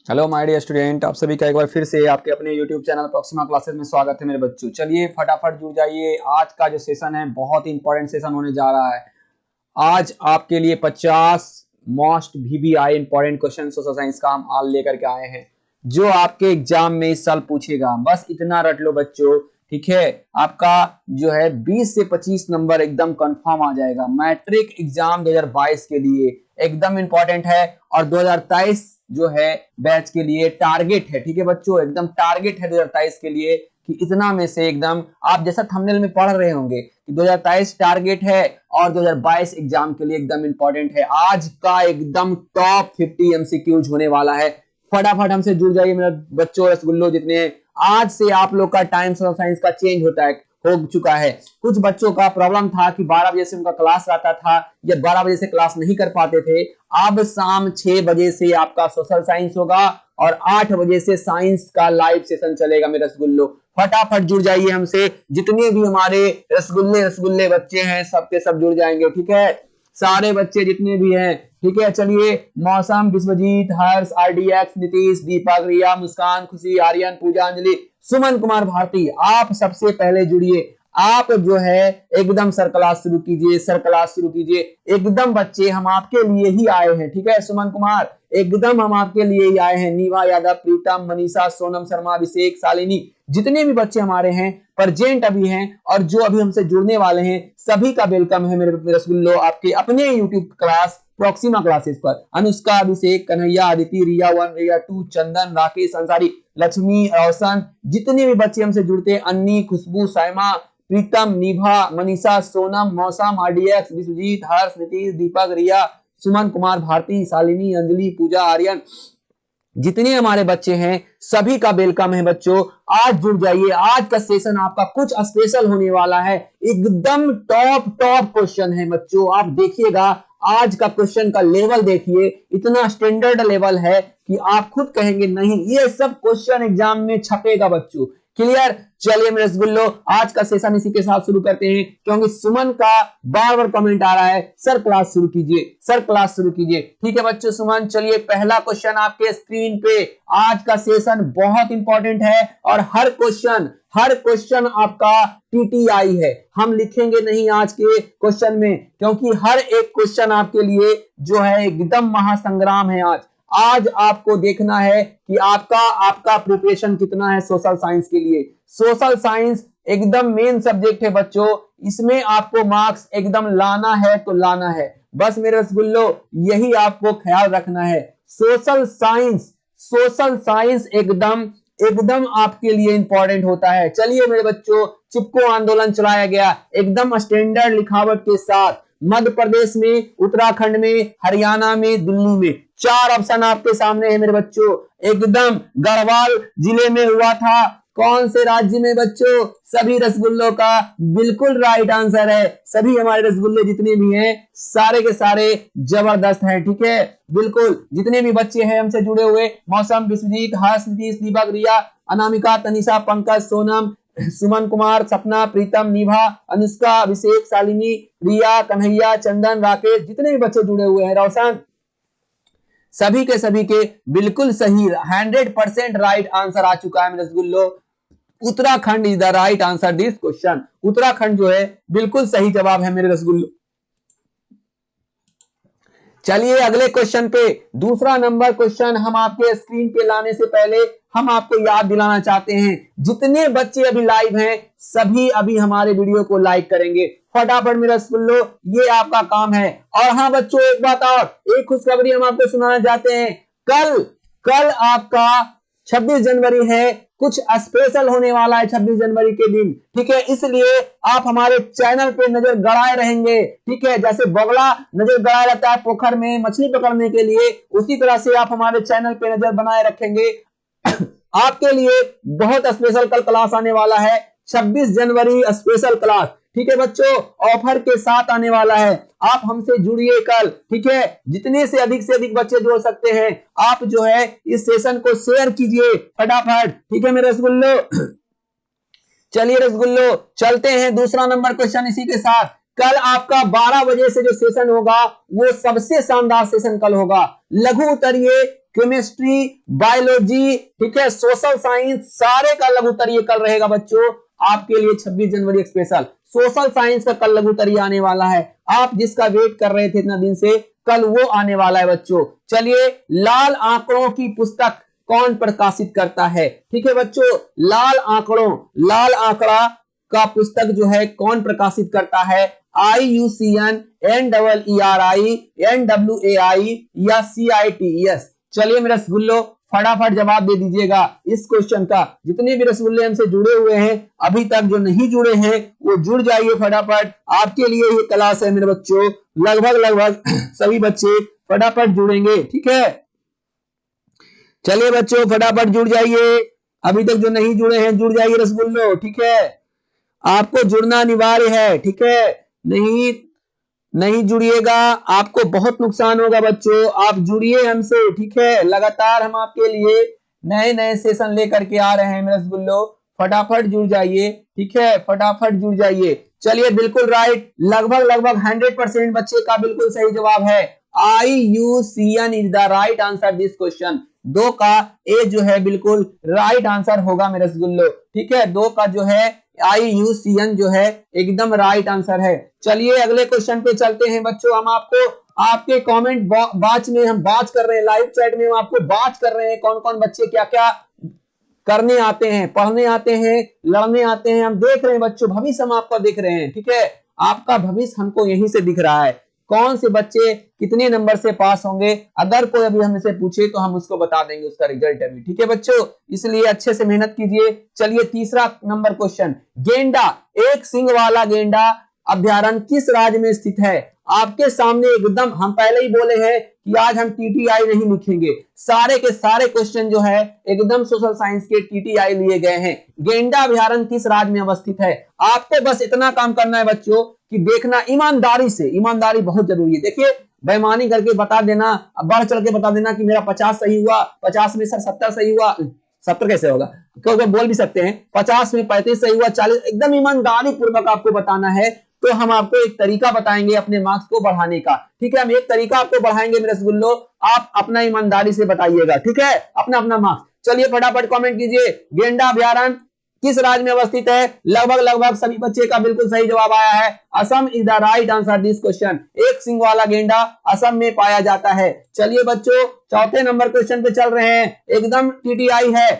Hello my dear student, आप सभी का एक बार फिर से आपके अपने यूट्यूब चैनल प्रॉक्सिमा क्लासेस में स्वागत है मेरे बच्चों। चलिए फटाफट जुड़ जाइए। आज का जो सेशन है बहुत ही इंपॉर्टेंट सेशन होने जा रहा है। आज आपके लिए 50 most VBI important question social science का हम आज लेकर के आए हैं, जो आपके एग्जाम में इस साल पूछेगा। बस इतना रट लो बच्चों, ठीक है। आपका जो है 20 से 25 नंबर एकदम कंफर्म आ जाएगा। मैट्रिक एग्जाम 2022 के लिए एकदम इंपॉर्टेंट है, और 2023 जो है बैच के लिए टारगेट है, ठीक है बच्चों, एकदम टारगेट है 2023 के लिए कि इतना में से एकदम आप जैसा थंबनेल में पढ़ रहे होंगे कि 2023 टारगेट है और 2022 एग्जाम के लिए एकदम इंपॉर्टेंट है। आज का एकदम टॉप 50 MCQs होने वाला है। फटाफट हमसे जुड़ जाइए मेरे बच्चों, रसगुल्लो जितने। आज से आप लोग का टाइम सोशल साइंस का चेंज हो चुका है। कुछ बच्चों का प्रॉब्लम था कि 12 बजे से उनका क्लास रहता था या 12 बजे से क्लास नहीं कर पाते थे। अब शाम 6 बजे से आपका सोशल साइंस होगा और 8 बजे से साइंस का लाइव सेशन चलेगा मेरे रसगुल्लो। फटाफट जुड़ जाइए हमसे, जितने भी हमारे रसगुल्ले बच्चे हैं सबके सब जुड़ जाएंगे, ठीक है। सारे बच्चे जितने भी हैं, ठीक है। चलिए, मौसम, विश्वजीत, हर्ष, RDX, नीतीश, दीपक, रिया, मुस्कान, खुशी, आर्यन, पूजा, अंजलि, सुमन कुमार भारती, आप सबसे पहले जुड़िए। आप जो है एकदम सर क्लास शुरू कीजिए, सर क्लास शुरू कीजिए। एकदम बच्चे हम आपके लिए ही आए हैं, ठीक है। सुमन कुमार, एकदम हम आपके लिए ही आए हैं। नीवा यादव, प्रीतम, मनीषा, सोनम शर्मा, अभिषेक, शालिनी, जितने भी बच्चे हमारे हैं प्रेजेंट अभी हैं और जो अभी हमसे जुड़ने वाले हैं, सभी का वेलकम है मेरे रसगुल्लो आपके अपने यूट्यूब क्लास प्रॉक्सिमा क्लासेस पर। अनुष्का, अभिषेक, कन्हैया, अदिति, रिया 1, रिया 2, चंदन, राकेश, अंसारी, लक्ष्मी, रोशन, जितने भी बच्चे हमसे जुड़ते हैं, अन्नी, खुशबू, साइमा, प्रीतम, निभा, मनीषा, सोनम, मौसम, RDX, विश्वजीत, हर्ष, नीतीश, दीपक, रिया, सुमन कुमार भारती, शालिनी, अंजलि, पूजा, आर्यन, जितने हमारे बच्चे हैं सभी का वेलकम है बच्चों। आज जुड़ जाइए। आज का सेशन आपका कुछ स्पेशल होने वाला है। एकदम टॉप क्वेश्चन है बच्चों। आप देखिएगा, आज का क्वेश्चन का लेवल देखिए, इतना स्टैंडर्ड लेवल है कि आप खुद कहेंगे नहीं ये सब क्वेश्चन एग्जाम में छपेगा बच्चों। क्लियर। चलिए मेरे रसगुल्लो, आज का सेशन इसी के साथ शुरू करते हैं, क्योंकि सुमन का बार बार कमेंट आ रहा है सर क्लास शुरू कीजिए, सर क्लास शुरू कीजिए। ठीक है बच्चों, सुमन चलिए पहला क्वेश्चन आपके स्क्रीन पे। आज का सेशन बहुत इंपॉर्टेंट है और हर क्वेश्चन आपका TTI है। हम लिखेंगे नहीं आज के क्वेश्चन में, क्योंकि हर एक क्वेश्चन आपके लिए जो है एकदम महासंग्राम है। आज आपको देखना है कि आपका प्रिपरेशन कितना है सोशल साइंस के लिए। सोशल साइंस एकदम मेन सब्जेक्ट है बच्चों, इसमें आपको मार्क्स एकदम लाना है तो लाना है। बस मेरे रसगुल्लो यही आपको ख्याल रखना है। सोशल साइंस एकदम आपके लिए इंपॉर्टेंट होता है। चलिए मेरे बच्चों, चिपको आंदोलन चलाया गया एकदम स्टैंडर्ड लिखावट के साथ। मध्य प्रदेश में, उत्तराखंड में, हरियाणा में, दिल्ली में। 4 ऑप्शन आपके सामने है मेरे बच्चों। एकदम गढ़वाल जिले में हुआ था। कौन से राज्य में बच्चों? सभी रसगुल्लों का बिल्कुल राइट आंसर है। सभी हमारे रसगुल्ले जितने भी हैं सारे के सारे जबरदस्त हैं, ठीक है। बिल्कुल जितने भी बच्चे हैं हमसे जुड़े हुए, मौसम, विश्वजीत, हर्ष, नीतीश, दीपक, रिया, अनामिका, तनिषा, पंकज, सोनम, सुमन कुमार, सपना, प्रीतम, निभा, अनुष्का, अभिषेक, शालिनी, रिया, कन्हैया, चंदन, राकेश, जितने भी बच्चे जुड़े हुए हैं, रोशन, सभी के बिल्कुल सही 100% राइट आंसर आ चुका है मेरे रसगुल्लो। Uttarakhand is the right answer this question. Uttarakhand जो है बिल्कुल सही जवाब है मेरे रसगुल्लो। चलिए अगले क्वेश्चन पे, दूसरा नंबर क्वेश्चन हम आपके स्क्रीन पे लाने से पहले हम आपको याद दिलाना चाहते हैं, जितने बच्चे अभी लाइव हैं सभी अभी हमारे वीडियो को लाइक करेंगे। फटाफट मेरा रसगुल्लो, ये आपका काम है। और हाँ बच्चों, एक बात और, एक खुशखबरी हम आपको सुनाना चाहते हैं। कल आपका 26 जनवरी है, कुछ स्पेशल होने वाला है 26 जनवरी के दिन, ठीक है। इसलिए आप हमारे चैनल पे नजर गड़ाए रहेंगे, ठीक है। जैसे बगला नजर गड़ाए रहता है पोखर में मछली पकड़ने के लिए, उसी तरह से आप हमारे चैनल पे नजर बनाए रखेंगे। आपके लिए बहुत स्पेशल कल क्लास आने वाला है, 26 जनवरी स्पेशल क्लास, ठीक है बच्चों, ऑफर के साथ आने वाला है। आप हमसे जुड़िए कल, ठीक है। जितने से अधिक बच्चे जोड़ सकते हैं आप जो है इस सेशन को शेयर कीजिए फटाफट, ठीक है मेरे रसगुल्लो। चलिए रसगुल्लो चलते हैं दूसरा नंबर क्वेश्चन इसी के साथ। कल आपका 12 बजे से जो सेशन होगा वो सबसे शानदार सेशन कल होगा। लघु उत्तरीय केमिस्ट्री, बायोलॉजी, ठीक है, सोशल साइंस, सारे का लघु उत्तर ये कल रहेगा बच्चों आपके लिए। 26 जनवरी स्पेशल सोशल साइंस का कल लघु उत्तर आने वाला है। आप जिसका वेट कर रहे थे इतना दिन से, कल वो आने वाला है बच्चों। चलिए, लाल आंकड़ों की पुस्तक कौन प्रकाशित करता है? ठीक है बच्चों, लाल आंकड़ा का पुस्तक जो है कौन प्रकाशित करता है? IUCN, NEERI, NWAI या CITES? चलिए मेरे रसगुल्लो फटाफट जवाब दे दीजिएगा इस क्वेश्चन का। जितने भी रसगुल्ले हमसे जुड़े हुए हैं, अभी तक जो नहीं जुड़े हैं वो जुड़ जाइए फटाफट। आपके लिए ये क्लास है मेरे बच्चों, लगभग सभी बच्चे फटाफट जुड़ेंगे, ठीक है। चलिए बच्चों फटाफट जुड़ जाइए, अभी तक जो नहीं जुड़े हैं जुड़ जाइए रसगुल्लो, ठीक है। आपको जुड़ना अनिवार्य है, ठीक है। नहीं जुड़िएगा आपको बहुत नुकसान होगा बच्चों। आप जुड़िए हमसे, ठीक है। लगातार हम आपके लिए नए नए सेशन लेकर के आ रहे हैं मेरे रसगुल्लो, फटाफट जुड़ जाइए, ठीक है, फटाफट जुड़ जाइए। चलिए बिल्कुल राइट, लगभग 100% बच्चे का बिल्कुल सही जवाब है। IUCN is the right answer this question. 2 का ए जो है बिल्कुल राइट आंसर होगा मेरे रसगुल्लो, ठीक है। 2 का जो है IUCN जो है एकदम राइट आंसर है। चलिए अगले क्वेश्चन पे चलते हैं बच्चों। हम आपको आपके कमेंट बाच में हम बात कर रहे हैं, लाइव चैट में हम आपको बात कर रहे हैं कौन कौन बच्चे क्या क्या करने आते हैं, पढ़ने आते हैं, लड़ने आते हैं। हम देख रहे हैं बच्चों, भविष्य हम आपका देख रहे हैं, ठीक है। आपका भविष्य हमको यहीं से दिख रहा है, कौन से बच्चे कितने नंबर से पास होंगे। अगर कोई अभी हमसे पूछे तो हम उसको बता देंगे उसका रिजल्ट अभी, ठीक है बच्चों। इसलिए अच्छे से मेहनत कीजिए। चलिए तीसरा नंबर क्वेश्चन, गेंडा, एक सिंग वाला गेंडा अभ्यारण्य किस राज्य में स्थित है? आपके सामने एकदम, हम पहले ही बोले हैं कि आज हम TTI नहीं लिखेंगे, सारे के सारे क्वेश्चन जो है एकदम सोशल साइंस के TTI लिए गए हैं। गेंडा अभ्यारण्य किस राज्य में अवस्थित है? आपको बस इतना काम करना है बच्चों कि देखना ईमानदारी से, ईमानदारी बहुत जरूरी है। देखिए बेईमानी करके बता देना, बढ़ चढ़ के बता देना कि मेरा 50 सही हुआ, 50 में सर 70 सही हुआ, 70 कैसे होगा, क्योंकि बोल भी सकते हैं 50 में 35 सही हुआ, 40, एकदम ईमानदारी पूर्वक आपको बताना है। तो हम आपको एक तरीका बताएंगे अपने मार्क्स को बढ़ाने का, ठीक है। हम एक तरीका आपको बढ़ाएंगे मेरे रसगुल्लो, आप अपना ईमानदारी से बताइएगा, ठीक है, अपना अपना मार्क्स। चलिए फटाफट कमेंट कीजिए, गेंडा अभ्यारण्य किस राज्य में अवस्थित है? लगभग सभी बच्चे का बिल्कुल सही जवाब आया है। Assam is the right answer this question. एक सिंग वाला गेंडा असम में पाया जाता है। चलिए बच्चों चौथे नंबर क्वेश्चन पे चल रहे हैं, एकदम TTI है।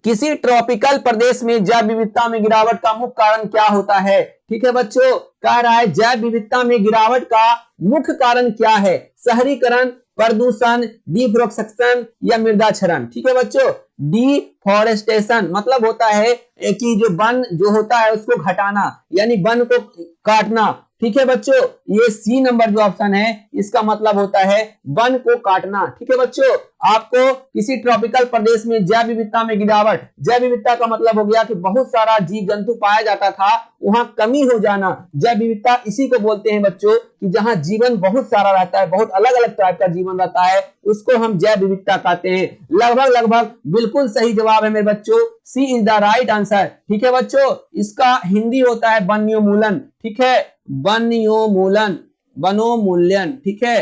किसी ट्रॉपिकल प्रदेश में जैव विविधता में गिरावट का मुख्य कारण क्या होता है? ठीक है बच्चों, कह रहा है जैव विविधता में गिरावट का मुख्य कारण क्या है? शहरीकरण, प्रदूषण, डिफॉरेस्टेशन या मृदा क्षरण। ठीक है बच्चों, डिफॉरेस्टेशन मतलब होता है कि जो वन जो होता है उसको घटाना, यानी वन को काटना। ठीक है बच्चों, ये सी नंबर जो ऑप्शन है इसका मतलब होता है वन को काटना। ठीक है बच्चों, आपको किसी ट्रॉपिकल प्रदेश में जैव विविधता में गिरावट, जैव विविधता का मतलब हो गया कि बहुत सारा जीव जंतु पाया जाता था, वहां कमी हो जाना। जैव विविधता इसी को बोलते हैं बच्चों कि जहां जीवन बहुत सारा रहता है, बहुत अलग अलग टाइप का जीवन रहता है, उसको हम जैव विविधता कहते हैं। लगभग बिल्कुल सही जवाब है मेरे बच्चों, सी इज द राइट आंसर। ठीक है बच्चों, इसका हिंदी होता है वन्योमूलन। ठीक है, वन्योमूलन, वनोमूल्यन। ठीक है,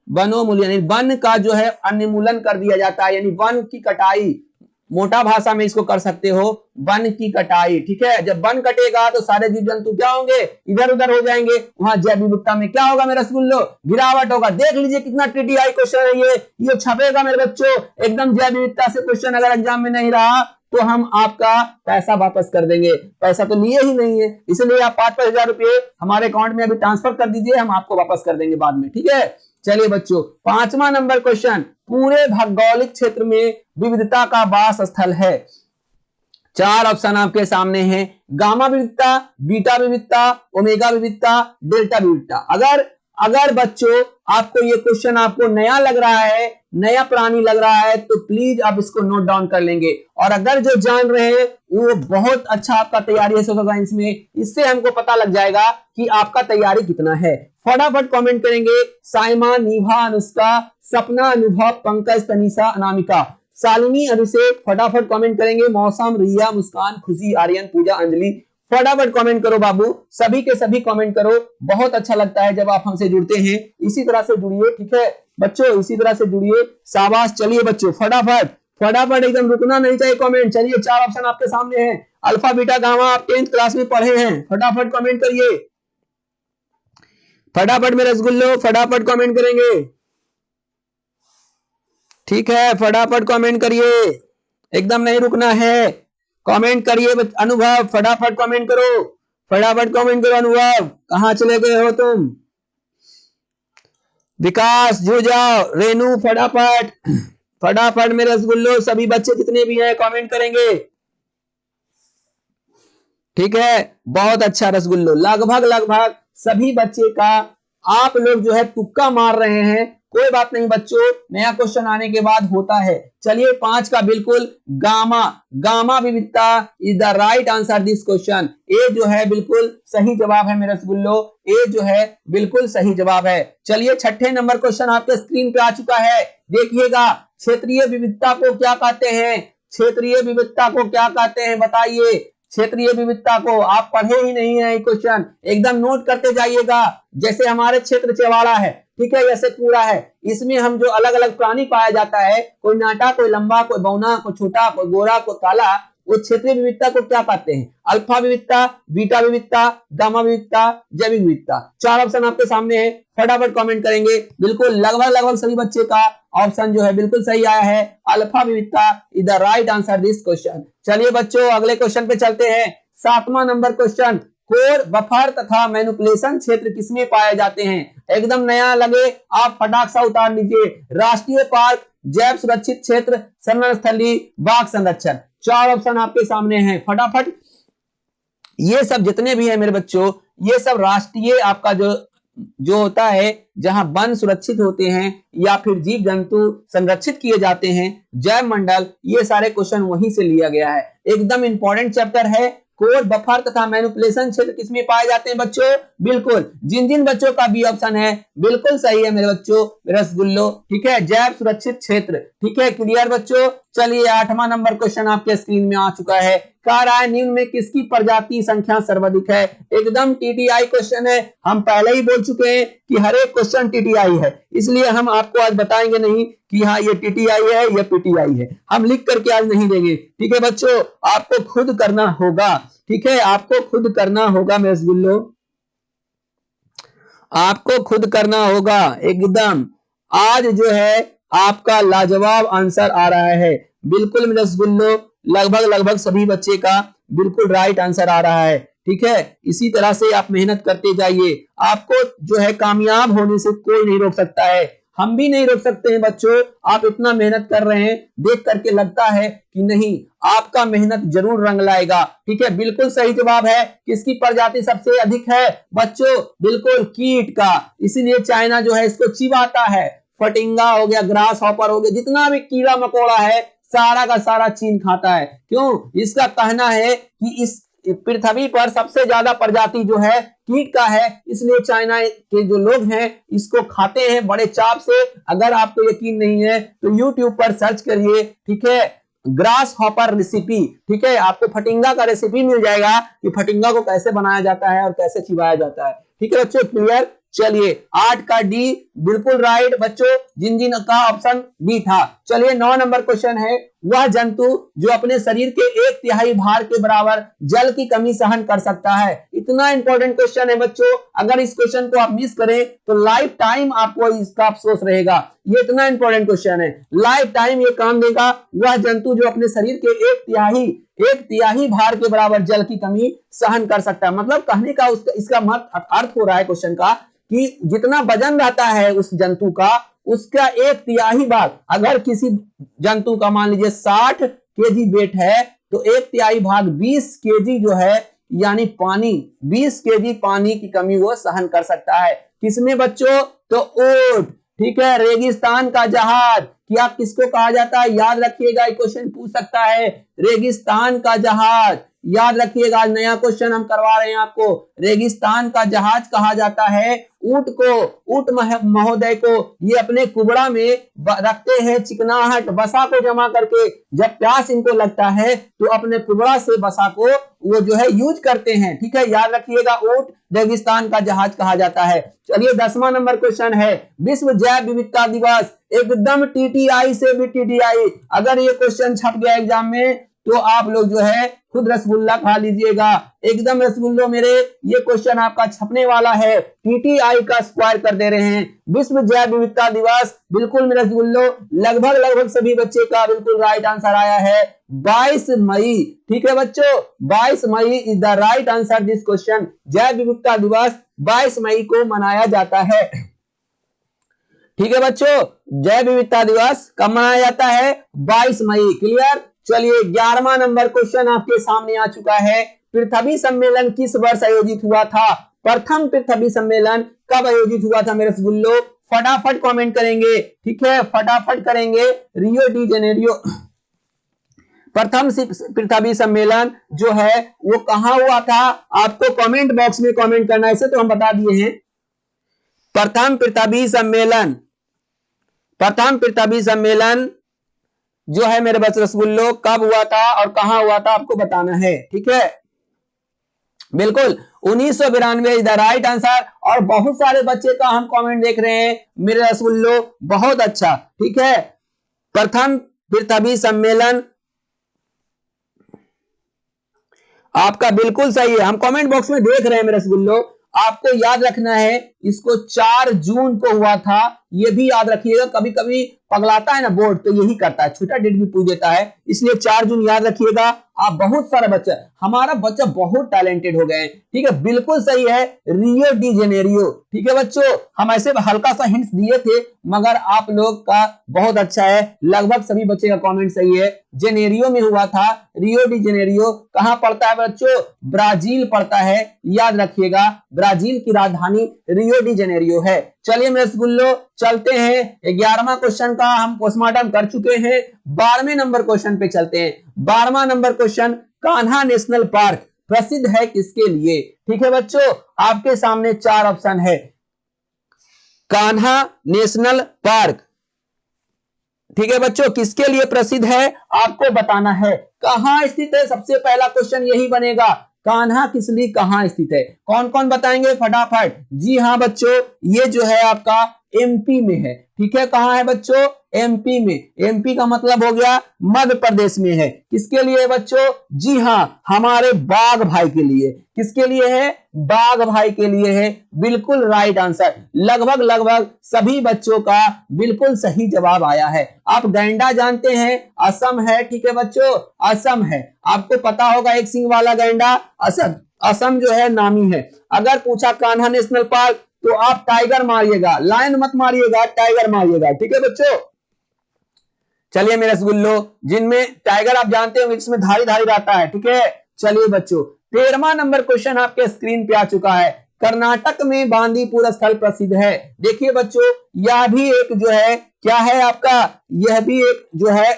वनोमूल्यन, वन का जो है अन्यमूलन कर दिया जाता है, यानी वन की कटाई, मोटा भाषा में इसको कर सकते हो वन की कटाई। ठीक है, जब वन कटेगा तो सारे जीव जंतु क्या होंगे, इधर उधर हो जाएंगे, वहां जैव विविधता में क्या होगा मेरे रसगुल्लो, गिरावट होगा। देख लीजिए कितना TTI क्वेश्चन है ये छपेगा मेरे बच्चों, एकदम जैव विविधता से क्वेश्चन अगर एग्जाम में नहीं रहा तो हम आपका पैसा वापस कर देंगे। पैसा तो लिए ही नहीं है, इसलिए आप 5-5 हजार रुपए हमारे अकाउंट में अभी ट्रांसफर कर दीजिए, हम आपको वापस कर देंगे बाद में। ठीक है, चलिए बच्चों, 5वां नंबर क्वेश्चन, पूरे भौगोलिक क्षेत्र में विविधता का वास स्थल है। 4 ऑप्शन आपके सामने हैं, गामा विविधता, बीटा विविधता, ओमेगा विविधता, डेल्टा विविधता। अगर बच्चों आपको ये क्वेश्चन आपको नया लग रहा है, नया प्राणी लग रहा है, तो प्लीज आप इसको नोट डाउन कर लेंगे। और अगर जो जान रहे हैं वो बहुत अच्छा आपका तैयारी है सोशल साइंस में, इससे हमको पता लग जाएगा कि आपका तैयारी कितना है। फटाफट कमेंट करेंगे, साइमा, नीभा, अनुष्का, सपना, अनुभव, पंकज, तनीषा, अनामिका, शालिनी, अभिषेक, फटाफट कमेंट करेंगे, मौसम, रिया, मुस्कान, खुशी, आर्यन, पूजा, अंजलि, फटाफट कमेंट करो बाबू, सभी के सभी कमेंट करो। बहुत अच्छा लगता है जब आप हमसे जुड़ते हैं, इसी तरह से जुड़िए। ठीक है बच्चों इसी तरह से जुड़िए, शाबाश। चलिए बच्चों फटाफट फटाफट, एकदम रुकना नहीं चाहिए कमेंट। चलिए 4 ऑप्शन आपके सामने हैं, अल्फा बीटा गामा आप 10th क्लास में पढ़े हैं, फटाफट कमेंट करिए, फटाफट मेरे रसगुल्लो फटाफट कमेंट करेंगे, ठीक है फटाफट कमेंट करिए, एकदम नहीं रुकना है, कमेंट करिए अनुभव, फटाफट कमेंट करो, फटाफट कमेंट करो अनुभव, कहां चले गए हो तुम, विकास जुड़ जाओ, रेनू फटाफट फटाफट मेरे रसगुल्लो, सभी बच्चे जितने भी हैं कमेंट करेंगे, ठीक है बहुत अच्छा रसगुल्लो, लगभग लगभग सभी बच्चे का आप लोग जो है तुक्का मार रहे हैं, कोई बात नहीं बच्चों, नया क्वेश्चन आने के बाद होता है। चलिए 5 का बिल्कुल गामा, गामा विविधता is the right answer this question, A जो है बिल्कुल सही जवाब है मेरे रसगुल्लो, ए जो है बिल्कुल सही जवाब है। चलिए 6ठे नंबर क्वेश्चन आपके स्क्रीन पे आ चुका है, देखिएगा, क्षेत्रीय विविधता को क्या कहते हैं, क्षेत्रीय विविधता को क्या कहते हैं बताइए, क्षेत्रीय विविधता को आप पढ़े ही नहीं है, क्वेश्चन एकदम नोट करते जाइएगा। जैसे हमारे क्षेत्र चेवाड़ा है, ठीक है, जैसे कूड़ा है, इसमें हम जो अलग अलग प्राणी पाया जाता है, कोई नाटा, कोई लंबा, कोई बौना, कोई छोटा, कोई गोरा, कोई काला, वो क्षेत्रीय विविधता को क्या कहते हैं, अल्फा विविधता, बीटा विविधता, गामा विविधता, जैविक विविधता। 4 ऑप्शन आपके सामने है, फटाफट कमेंट करेंगे, बिल्कुल लगभग लगभग सभी बच्चे का ऑप्शन जो है बिल्कुल सही आया है, अल्फा विविधता is the right answer this question. चलिए बच्चों अगले क्वेश्चन पे चलते हैं, 7वां नंबर क्वेश्चन, कोर, बफर तथा मैनिपुलेशन क्षेत्र किसमें पाए जाते हैं, एकदम नया लगे आप फटाक सा उतार लीजिए, राष्ट्रीय पार्क, जैव सुरक्षित क्षेत्र, संरक्षण स्थली, बाघ संरक्षण। 4 ऑप्शन आपके सामने हैं, फटाफट, ये सब जितने भी है मेरे बच्चों, ये सब राष्ट्रीय आपका जो होता है जहां वन सुरक्षित होते हैं या फिर जीव जंतु संरक्षित किए जाते हैं, जैव मंडल, ये सारे क्वेश्चन वहीं से लिया गया है, एकदम इंपॉर्टेंट चैप्टर है। कोर, बफर तथा मैनिपुलेशन क्षेत्र किसमें पाए जाते हैं बच्चों, बिल्कुल जिन जिन बच्चों का बी ऑप्शन है बिल्कुल सही है मेरे बच्चों, रसगुल्लो, ठीक है, जैव सुरक्षित क्षेत्र, ठीक है, क्लियर बच्चों। चलिए 8वां नंबर क्वेश्चन आपके स्क्रीन में आ चुका है, कह रहा है निम्न में किसकी प्रजाति संख्या सर्वाधिक है, एकदम टीटीआई क्वेश्चन है, हम पहले ही बोल चुके हैं कि हर एक क्वेश्चन टीटीआई है, इसलिए हम आपको आज बताएंगे नहीं कि हाँ ये टीटीआई है या पीटीआई है, हम लिख करके आज नहीं देंगे, ठीक है बच्चों, आपको खुद करना होगा, ठीक है, आपको खुद करना होगा मेरे रसगुल्लो, आपको खुद करना होगा एकदम। आज जो है आपका लाजवाब आंसर आ रहा है, बिल्कुल मेरे रसगुल्लो, लगभग लगभग सभी बच्चे का बिल्कुल राइट आंसर आ रहा है, ठीक है, इसी तरह से आप मेहनत करते जाइए, आपको जो है कामयाब होने से कोई नहीं रोक सकता है, हम भी नहीं रोक सकते हैं बच्चों, आप इतना मेहनत कर रहे हैं, देख करके लगता है कि नहीं आपका मेहनत जरूर रंग लाएगा, ठीक है, बिल्कुल सही जवाब है, किसकी प्रजाति सबसे अधिक है बच्चों, बिल्कुल कीट का, इसीलिए चाइना जो है इसको चिबाता है, फटिंगा हो गया, ग्रास हॉपर हो गया, जितना भी कीड़ा मकोड़ा है सारा का सारा चीन खाता है, क्यों, इसका कहना है कि इस पृथ्वी पर सबसे ज्यादा प्रजाति जो है कीट का है, इसलिए चाइना के जो लोग हैं इसको खाते हैं बड़े चाव से। अगर आपको यकीन नहीं है तो YouTube पर सर्च करिए, ठीक है, ग्रास हॉपर रेसिपी, ठीक है, आपको फटिंगा का रेसिपी मिल जाएगा कि फटिंगा को कैसे बनाया जाता है और कैसे चिबाया जाता है, ठीक है बच्चों, क्लियर। चलिए 8 का डी बिल्कुल राइट बच्चों, जिन जिन का ऑप्शन डी था। चलिए 9 नंबर क्वेश्चन है, वह जंतु जो अपने शरीर के 1/3 भार के बराबर जल की कमी सहन कर सकता है, इतना इंपॉर्टेंट क्वेश्चन है बच्चों, अगर इस क्वेश्चन को आप मिस करें तो लाइफ टाइम आपको इसका अफसोस रहेगा, ये इतना इंपॉर्टेंट क्वेश्चन है, लाइफ टाइम ये काम देगा। वह जंतु जो अपने शरीर के 1/3 भार के बराबर जल की कमी सहन कर सकता है, मतलब कहने का इसका अर्थ हो रहा है क्वेश्चन का कि जितना वजन रहता है उस जंतु का, उसका 1/3 भाग, अगर किसी जंतु का मान लीजिए 60 केजी वेट है तो 1/3 भाग 20 केजी जो है यानी पानी, 20 केजी पानी की कमी वो सहन कर सकता है, किसमें बच्चों, तो ऊंट, ठीक है, रेगिस्तान का जहाज, क्या किसको कहा जाता है, याद रखिएगा, क्वेश्चन पूछ सकता है, रेगिस्तान का जहाज, याद रखिएगा, नया क्वेश्चन हम करवा रहे हैं आपको, रेगिस्तान का जहाज कहा जाता है ऊंट महोदय को ये अपने कुबड़ा में रखते हैं चिकनाहट बसा को जमा करके। जब प्यास इनको लगता है तो अपने कुबड़ा से बसा को वो जो है यूज करते हैं। ठीक है, याद रखिएगा, ऊंट रेगिस्तान का जहाज कहा जाता है। चलिए 10वां नंबर क्वेश्चन है, विश्व जैव विविधता दिवस एकदम टीटीआई से भी टीटीआई। अगर ये क्वेश्चन छप गया एग्जाम में तो आप लोग जो है खुद रसगुल्ला खा लीजिएगा, एकदम रसगुल्लो मेरे। ये क्वेश्चन आपका छपने वाला है, टीटीआई का स्क्वायर कर दे रहे हैं। विश्व जैव विविधता दिवस, बिल्कुल मेरे रसगुल्लो, लगभग सभी बच्चे का बिल्कुल राइट आंसर आया है 22 मई। ठीक है बच्चों, 22 मई is the right answer this question. जैव विविधता दिवस 22 मई को मनाया जाता है। ठीक है बच्चों, जैव विविधता दिवस कब मनाया जाता है? 22 मई। क्लियर। चलिए 11वां नंबर क्वेश्चन आपके सामने आ चुका है, पृथ्वी सम्मेलन किस वर्ष आयोजित हुआ था? प्रथम पृथ्वी सम्मेलन कब आयोजित हुआ था मेरे रसगुल्लो? फटाफट कमेंट करेंगे। ठीक है, फटाफट करेंगे। रियो डी जेनेरियो प्रथम पृथ्वी सम्मेलन जो है वो कहां हुआ था? आपको कमेंट बॉक्स में कमेंट करना है, इसे तो हम बता दिए हैं। प्रथम पृथ्वी सम्मेलन जो है मेरे बच्चे रसगुल्लो कब हुआ था और कहां हुआ था आपको बताना है। ठीक है, बिल्कुल 1992 इज द राइट आंसर। और बहुत सारे बच्चे का हम कमेंट देख रहे हैं मेरे रसगुल्लो, बहुत अच्छा। ठीक है, प्रथम पृथ्वी सम्मेलन आपका बिल्कुल सही है, हम कमेंट बॉक्स में देख रहे हैं मेरे रसगुल्लो। आपको याद रखना है इसको 4 जून को हुआ था, ये भी याद रखिएगा। कभी कभी पगलाता है ना बोर्ड तो यही करता है, छोटा डेट भी पूछ देता है, इसलिए 4 जून याद रखिएगा। आप बहुत सारा बच्चा, हमारा बच्चा बहुत टैलेंटेड हो गए हैं। ठीक है, बिल्कुल सही है, रियो डी जेनेरियो। ठीक है बच्चों, हम ऐसे हल्का सा हिंट्स दिए थे मगर आप लोग का बहुत अच्छा है, लगभग सभी बच्चे का कमेंट सही है। जेनेरियो में हुआ था, रियो डी जेनेरियो कहां पड़ता है बच्चों? ब्राजील पड़ता है, याद रखिएगा, ब्राजील की राजधानी रियो डी जेनेरियो है। चलिए मेरे रसगुल्लो चलते हैं, 11वां क्वेश्चन का हम पोस्टमार्टम कर चुके हैं, 12वें नंबर क्वेश्चन पे चलते हैं। 12वां number question, Kanha national park प्रसिद्ध है किसके लिए? ठीक है बच्चों, आपके सामने 4 ऑप्शन है। कान्हा नेशनल पार्क, ठीक है बच्चों, किसके लिए प्रसिद्ध है आपको बताना है। कहां स्थित है? सबसे पहला क्वेश्चन यही बनेगा, कान्हा किस लिए कहां स्थित है? कौन कौन बताएंगे फटाफट? जी हाँ बच्चों, ये जो है आपका एमपी में है। ठीक है, कहां है बच्चों? एमपी में। एमपी का मतलब हो गया मध्य प्रदेश में है। किसके लिए बच्चों? जी हाँ, हमारे बाघ भाई के लिए। किसके लिए है? बाघ भाई के लिए है, बिल्कुल राइट आंसर। लगभग सभी बच्चों का बिल्कुल सही जवाब आया है। आप गैंडा जानते हैं, असम है। ठीक है बच्चों, असम है, आपको पता होगा एक सिंह वाला गैंडा, असम जो है नामी है। अगर पूछा कान्हा नेशनल पार्क तो आप टाइगर मारिएगा, लायन मत मारिएगा, टाइगर मारिएगा। ठीक है बच्चों, चलिए मेरे रसगुल्लो, जिनमें टाइगर आप जानते होंगे जिसमें धारी रहता है। ठीक है, चलिए बच्चों 13वां नंबर क्वेश्चन आपके स्क्रीन पे आ चुका है, कर्नाटक में बांदीपुर स्थल प्रसिद्ध है। देखिए बच्चों, यह भी एक जो है क्या है आपका, यह भी एक जो है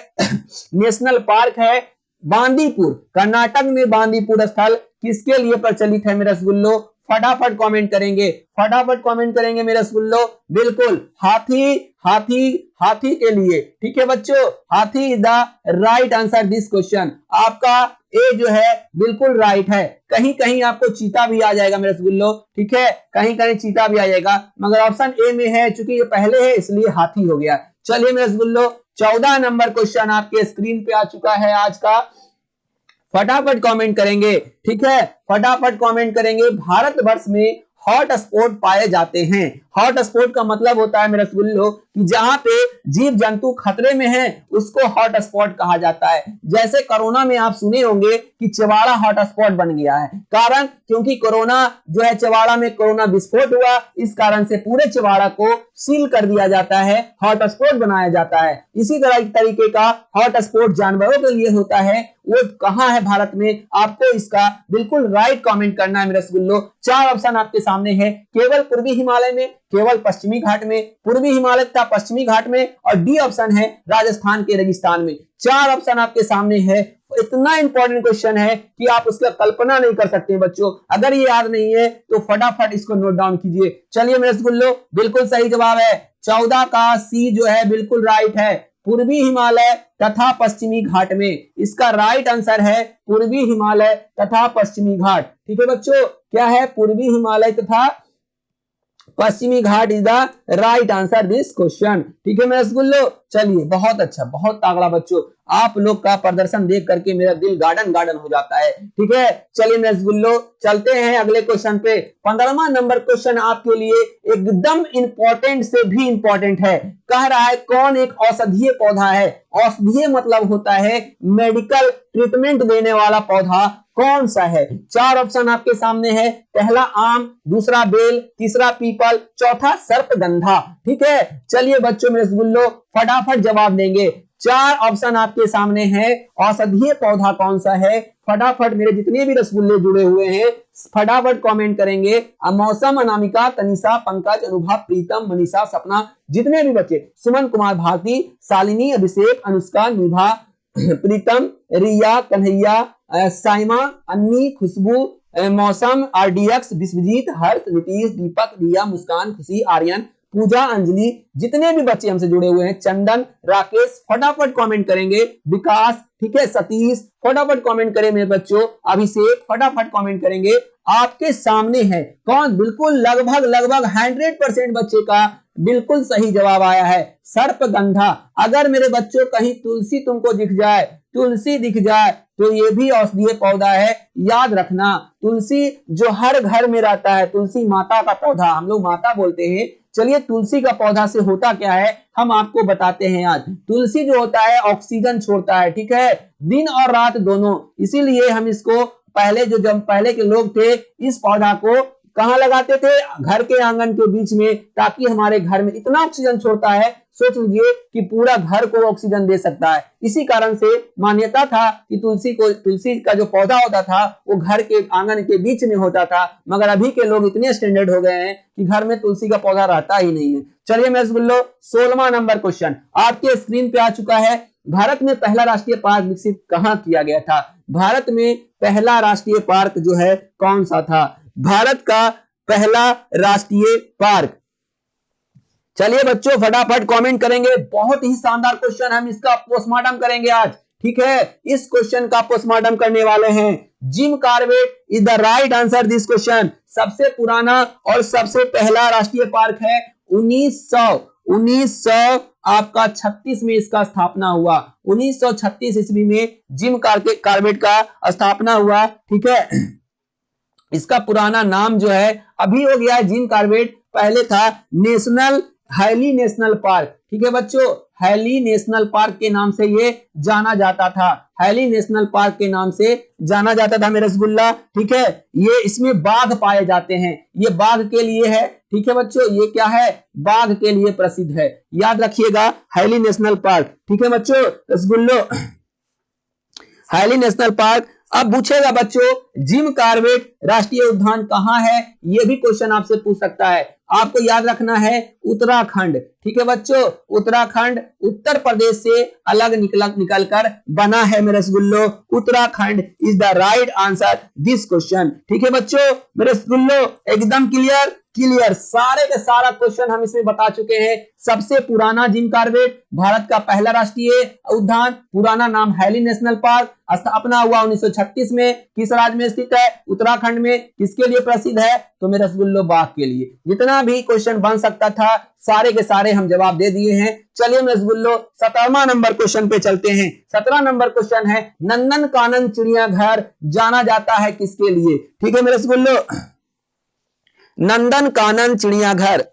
नेशनल पार्क है। बांदीपुर, कर्नाटक में बांदीपुर स्थल किसके लिए प्रचलित है मेरे रसगुल्लो? फटाफट कमेंट करेंगे, फटाफट कमेंट करेंगे मेरे रसगुल्लो। बिल्कुल हाथी के लिए। ठीक है बच्चों, हाथी is the right answer this question. आपका ए जो है बिल्कुल राइट है। कहीं कहीं आपको चीता भी आ जाएगा मेरे रसगुल्लो। ठीक है, कहीं कहीं चीता भी आ जाएगा, मगर ऑप्शन ए में है, चूंकि ये पहले है इसलिए हाथी हो गया। चलिए मेरे रसगुल्लो 14 नंबर क्वेश्चन आपके स्क्रीन पे आ चुका है आज का, फटाफट कमेंट करेंगे। ठीक है, फटाफट कमेंट करेंगे। भारतवर्ष में हॉट स्पॉट पाए जाते हैं। हॉट स्पॉट का मतलब होता है मेरे रसगुल्लो कि जहां पे जीव जंतु खतरे में हैं उसको हॉट स्पॉट कहा जाता है। जैसे कोरोना में आप सुने होंगे कि चवाड़ा हॉट स्पॉट बन गया है, कारण क्योंकि कोरोना जो है चवाड़ा में कोरोना विस्फोट हुआ, इस कारण से पूरे चवाड़ा को सील कर दिया जाता है, हॉट स्पॉट बनाया जाता है। इसी तरह तरीके का हॉट स्पॉट जानवरों के लिए होता है, वो कहां है भारत में? आपको इसका बिल्कुल राइट कमेंट करना है मेरे रसगुल्लो। 4 ऑप्शन आपके सामने है, केवल पूर्वी हिमालय में, केवल पश्चिमी घाट में, पूर्वी हिमालय तथा पश्चिमी घाट में, और डी ऑप्शन है राजस्थान के रेगिस्तान में। 4 ऑप्शन आपके सामने है, इतना इंपॉर्टेंट क्वेश्चन है कि आप उसका कल्पना नहीं कर सकते बच्चों। अगर ये याद नहीं है तो फटाफट इसको नोट डाउन कीजिए। चलिए मेरे रसगुल्लो, बिल्कुल सही जवाब है 14 का सी जो है बिल्कुल राइट है, पूर्वी हिमालय तथा पश्चिमी घाट में। इसका राइट आंसर है पूर्वी हिमालय तथा पश्चिमी घाट। ठीक है बच्चों, क्या है? पूर्वी हिमालय तथा पश्चिमी घाट is the right answer this question. ठीक है मेरे रसगुल्लो, चलिए बहुत अच्छा, बहुत तागड़ा बच्चों, आप लोग का प्रदर्शन देख करके मेरा दिल गार्डन गार्डन हो जाता है। ठीक है, चलिए मेरे रसगुल्लो चलते हैं अगले क्वेश्चन पे। 15वां नंबर क्वेश्चन आपके लिए एकदम इंपॉर्टेंट से भी इंपॉर्टेंट है। कह रहा है कौन एक औषधीय पौधा है? औषधीय मतलब होता है मेडिकल ट्रीटमेंट देने वाला पौधा कौन सा है? 4 ऑप्शन आपके सामने है। पहला आम, दूसरा बेल, तीसरा पीपल, चौथा सर्पगंधा। ठीक है, चलिए बच्चों मेरे रसगुल्लो फटाफट जवाब देंगे। 4 ऑप्शन आपके सामने है, औषधीय पौधा कौन सा है? फटाफट मेरे जितने भी रसगुल्ले जुड़े हुए हैं फटाफट कमेंट करेंगे। मौसम, अनामिका, तनिषा, पंकज, अनुभव, प्रीतम, मनीषा, सपना, जितने भी बच्चे, सुमन कुमार, भारती, शालिनी, अभिषेक, अनुष्का, निभा, प्रीतम, रिया, कन्हैया, साइमा, अन्नी, खुशबू, मौसम, आरडीएक्स, विश्वजीत, हर्ष, नीतीश, दीपक, रिया, मुस्कान, खुशी, आर्यन, पूजा, अंजलि, जितने भी बच्चे हमसे जुड़े हुए हैं, चंदन, राकेश, फटाफट कमेंट करेंगे। विकास, ठीक है, सतीश, फटाफट कमेंट करें मेरे बच्चों। अभिषेक, फटाफट कमेंट करेंगे। आपके सामने है कौन? बिल्कुल लगभग 100% बच्चे का बिल्कुल सही जवाब आया है, सर्पगंधा। अगर मेरे बच्चों कहीं तुलसी तुमको दिख जाए, तुलसी दिख जाए तो ये भी औषधीय पौधा है। याद रखना, तुलसी जो हर घर में रहता है, तुलसी माता का पौधा, हम लोग माता बोलते हैं। चलिए तुलसी का पौधा से होता क्या है हम आपको बताते हैं आज। तुलसी जो होता है ऑक्सीजन छोड़ता है, ठीक है, दिन और रात दोनों। इसीलिए हम इसको पहले जब पहले के लोग थे इस पौधा को कहां लगाते थे? घर के आंगन के बीच में, ताकि हमारे घर में इतना ऑक्सीजन छोड़ता है, सोच लीजिए कि पूरा घर को ऑक्सीजन दे सकता है। इसी कारण से मान्यता था कि तुलसी का जो पौधा होता था वो घर के आंगन के बीच में होता था। मगर अभी के लोग इतने स्टैंडर्ड हो गए हैं कि घर में तुलसी का पौधा रहता ही नहीं है। चलिए मैं बोलो 16वां नंबर क्वेश्चन आपके स्क्रीन पे आ चुका है। भारत में पहला राष्ट्रीय पार्क विकसित कहां किया गया था? भारत में पहला राष्ट्रीय पार्क जो है कौन सा था? भारत का पहला राष्ट्रीय पार्क। चलिए बच्चों फटाफट कमेंट करेंगे। बहुत ही शानदार क्वेश्चन, हम इसका पोस्टमार्टम करेंगे आज। ठीक है, इस क्वेश्चन का पोस्टमार्टम करने वाले हैं। Jim Corbett is the right answer this question. सबसे पुराना और सबसे पहला राष्ट्रीय पार्क है 1936 आपका 36 में इसका स्थापना हुआ। 1936 ईस्वी में जिम कॉर्बेट का स्थापना हुआ। ठीक है, इसका पुराना नाम जो है अभी हो गया है जिम कॉर्बेट, पहले था नेशनल हैली नेशनल पार्क। ठीक है बच्चों, हैली नेशनल पार्क के नाम से ये जाना जाता था। हैली नेशनल पार्क के नाम से जाना जाता था मेरे रसगुल्ला। ठीक है, ये इसमें बाघ पाए जाते हैं, ये बाघ के लिए है। ठीक है बच्चों, ये क्या है? बाघ के लिए प्रसिद्ध है, याद रखिएगा हैली नेशनल पार्क। ठीक है बच्चों, रसगुल्लो हैली नेशनल पार्क। अब पूछेगा बच्चों जिम कॉर्बेट राष्ट्रीय उद्यान कहां है? ये भी क्वेश्चन आपसे पूछ सकता है। आपको याद रखना है उत्तराखंड। ठीक है बच्चों, उत्तराखंड उत्तर प्रदेश से अलग निकलकर बना है मेरे रसगुल्लो। Uttarakhand is the right answer this question. ठीक है बच्चों, मेरे रसगुल्लो एकदम क्लियर सारे के सारा क्वेश्चन हम इसमें बता चुके हैं। सबसे पुराना जिम कॉर्बेट, भारत का पहला राष्ट्रीय उद्यान, पुराना नाम हैली नेशनल पार्क, स्थापना हुआ 1936 में, किस राज्य में स्थित है? उत्तराखंड में। किसके लिए प्रसिद्ध है? तो मेरे रसगुल्लो बाघ के लिए। जितना भी क्वेश्चन बन सकता था सारे के सारे हम जवाब दे दिए हैं। चलिए मेरे रसगुल्लो 17वां नंबर क्वेश्चन पे चलते हैं। 17 नंबर क्वेश्चन है नंदन कानन चिड़ियाघर जाना जाता है किसके लिए? ठीक है मेरे रसगुल्लो, नंदन कानन चिड़ियाघर।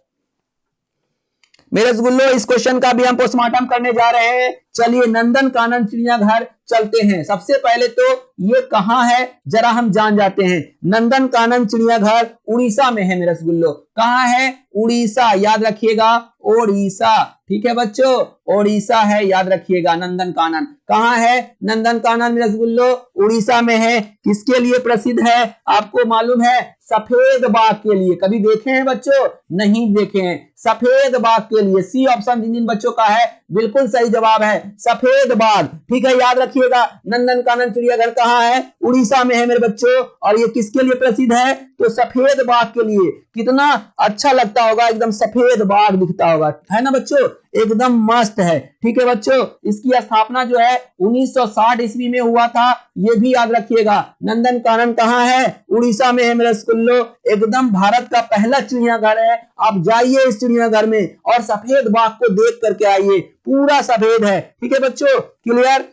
मेरे रसगुल्लो इस क्वेश्चन का भी हम पोस्टमार्टम करने जा रहे हैं। चलिए नंदन कानन चिड़ियाघर चलते हैं। सबसे पहले तो ये कहां है जरा हम जान जाते हैं। नंदन कानन चिड़ियाघर उड़ीसा में है मेरे रसगुल्लो। कहां है? उड़ीसा, याद रखिएगा ओडिशा। ठीक है बच्चों, ओडिशा है, याद रखिएगा। नंदन कानन कहां है? नंदन कानन मेरे रसगुल्लो उड़ीसा में है। किसके लिए प्रसिद्ध है? आपको मालूम है? सफेद बाघ के लिए। कभी देखे हैं बच्चों? नहीं देखे हैं। सफेद बाघ के लिए। सी ऑप्शन जिन जिन बच्चों का है बिल्कुल सही जवाब है। सफेद बाघ। ठीक है, याद रखिएगा। नंदनकानन चिड़ियाघर कहाँ है? उड़ीसा में है मेरे बच्चों। और ये किसके लिए प्रसिद्ध है? तो सफेद बाघ के लिए। कितना अच्छा लगता होगा, एकदम सफेद बाघ दिखता होगा, है ना बच्चों? एकदम मस्त है। ठीक है बच्चों, इसकी स्थापना जो है 1960 ईस्वी में हुआ था, ये भी याद रखिएगा। नंदनकानन कहाँ है? उड़ीसा में है मेरे स्कूलों। एकदम भारत का पहला चिड़ियाघर है। आप जाइए इस चिड़ियाघर में और सफेद बाघ को देख करके आइए, पूरा सफेद है। ठीक है बच्चों, क्लियर?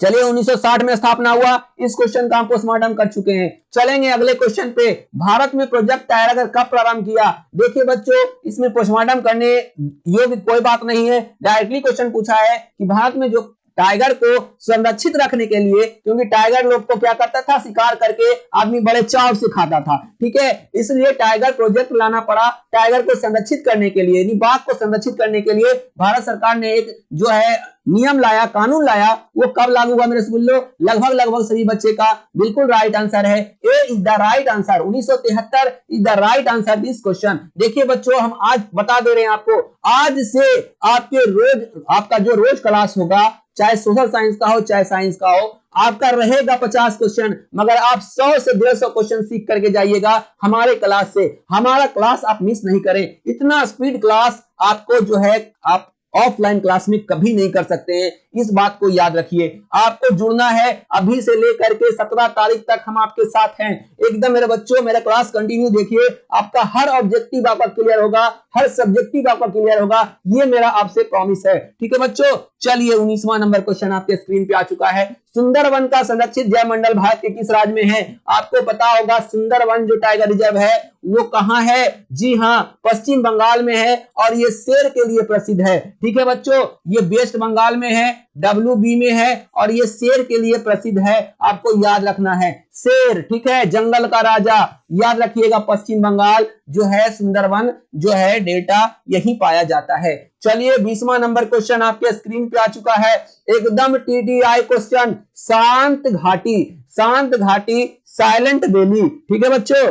चलिए, 1960 में स्थापना हुआ। इस क्वेश्चन का हम पोस्टमार्टम कर चुके हैं। चलेंगे अगले क्वेश्चन पे। भारत में प्रोजेक्ट टाइगर कब प्रारंभ किया? देखिए बच्चों, इसमें पोस्टमार्टम करने योग्य कोई बात नहीं है, डायरेक्टली क्वेश्चन पूछा है कि भारत में जो टाइगर को संरक्षित रखने के लिए, क्योंकि टाइगर लोग को क्या करता था, शिकार करके आदमी बड़े चाव से खाता था। ठीक है, इसलिए टाइगर प्रोजेक्ट लाना पड़ा टाइगर को संरक्षित करने के लिए, यानी बाघ को संरक्षित करने के लिए भारत सरकार ने एक जो है नियम लाया, कानून लाया। वो कब लागू हुआ मेरे स्कूलों? लगभग सभी बच्चे का बिल्कुल राइट आंसर है। A is the right answer. 1973 is the right answer this question. देखिए बच्चों, हम आज बता दे रहे हैं आपको, आज से आपके रोज आपका जो रोज क्लास होगा, चाहे सोशल साइंस का हो चाहे साइंस का हो, आपका रहेगा 50 क्वेश्चन, मगर आप 100 से 150 क्वेश्चन सीख करके जाइएगा हमारे क्लास से। हमारा क्लास आप मिस नहीं करें। इतना स्पीड क्लास आपको जो है आप ऑफलाइन क्लास में कभी नहीं कर सकते हैं, इस बात को याद रखिए। आपको जुड़ना है, अभी से लेकर के 17 तारीख तक हम आपके साथ हैं। एकदम मेरे बच्चों, मेरा क्लास कंटिन्यू देखिए, आपका हर ऑब्जेक्टिव आपका क्लियर होगा, हर सब्जेक्टिव आपका क्लियर होगा, ये मेरा आपसे प्रॉमिस है। ठीक है बच्चों, चलिए 19वां नंबर क्वेश्चन आपके स्क्रीन पे आ चुका है। सुंदरवन का संरक्षित जैवमंडल भारत के किस राज्य में है? आपको पता होगा सुंदरवन जो टाइगर रिजर्व है वो कहां है? जी हां, पश्चिम बंगाल में है और ये शेर के लिए प्रसिद्ध है। ठीक है बच्चों, ये वेस्ट बंगाल में है, WB में है और ये शेर के लिए प्रसिद्ध है। आपको याद रखना है, शेर। ठीक है, जंगल का राजा, याद रखिएगा। पश्चिम बंगाल जो है, सुंदरवन जो है डेल्टा, यही पाया जाता है। चलिए 20वां नंबर क्वेश्चन आपके स्क्रीन पे आ चुका है, एकदम TTI क्वेश्चन। शांत घाटी, शांत घाटी, साइलेंट वैली। ठीक है बच्चों,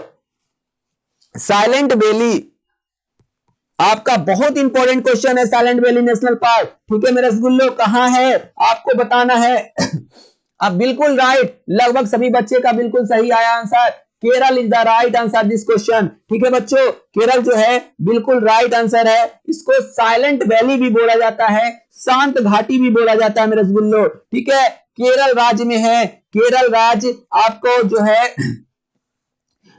साइलेंट वैली आपका बहुत इंपॉर्टेंट क्वेश्चन है। साइलेंट वैली नेशनल पार्क, ठीक है मेरे रसगुल्लो, कहां है आपको बताना है। अब बिल्कुल राइट, लगभग सभी बच्चे का बिल्कुल सही आया answer. Kerala is the right answer this question. ठीक है बच्चों, केरल जो है बिल्कुल राइट आंसर है। इसको साइलेंट वैली भी बोला जाता है, शांत घाटी भी बोला जाता है मेरे रसगुल्लो। ठीक है, केरल राज्य में है, केरल राज्य आपको जो है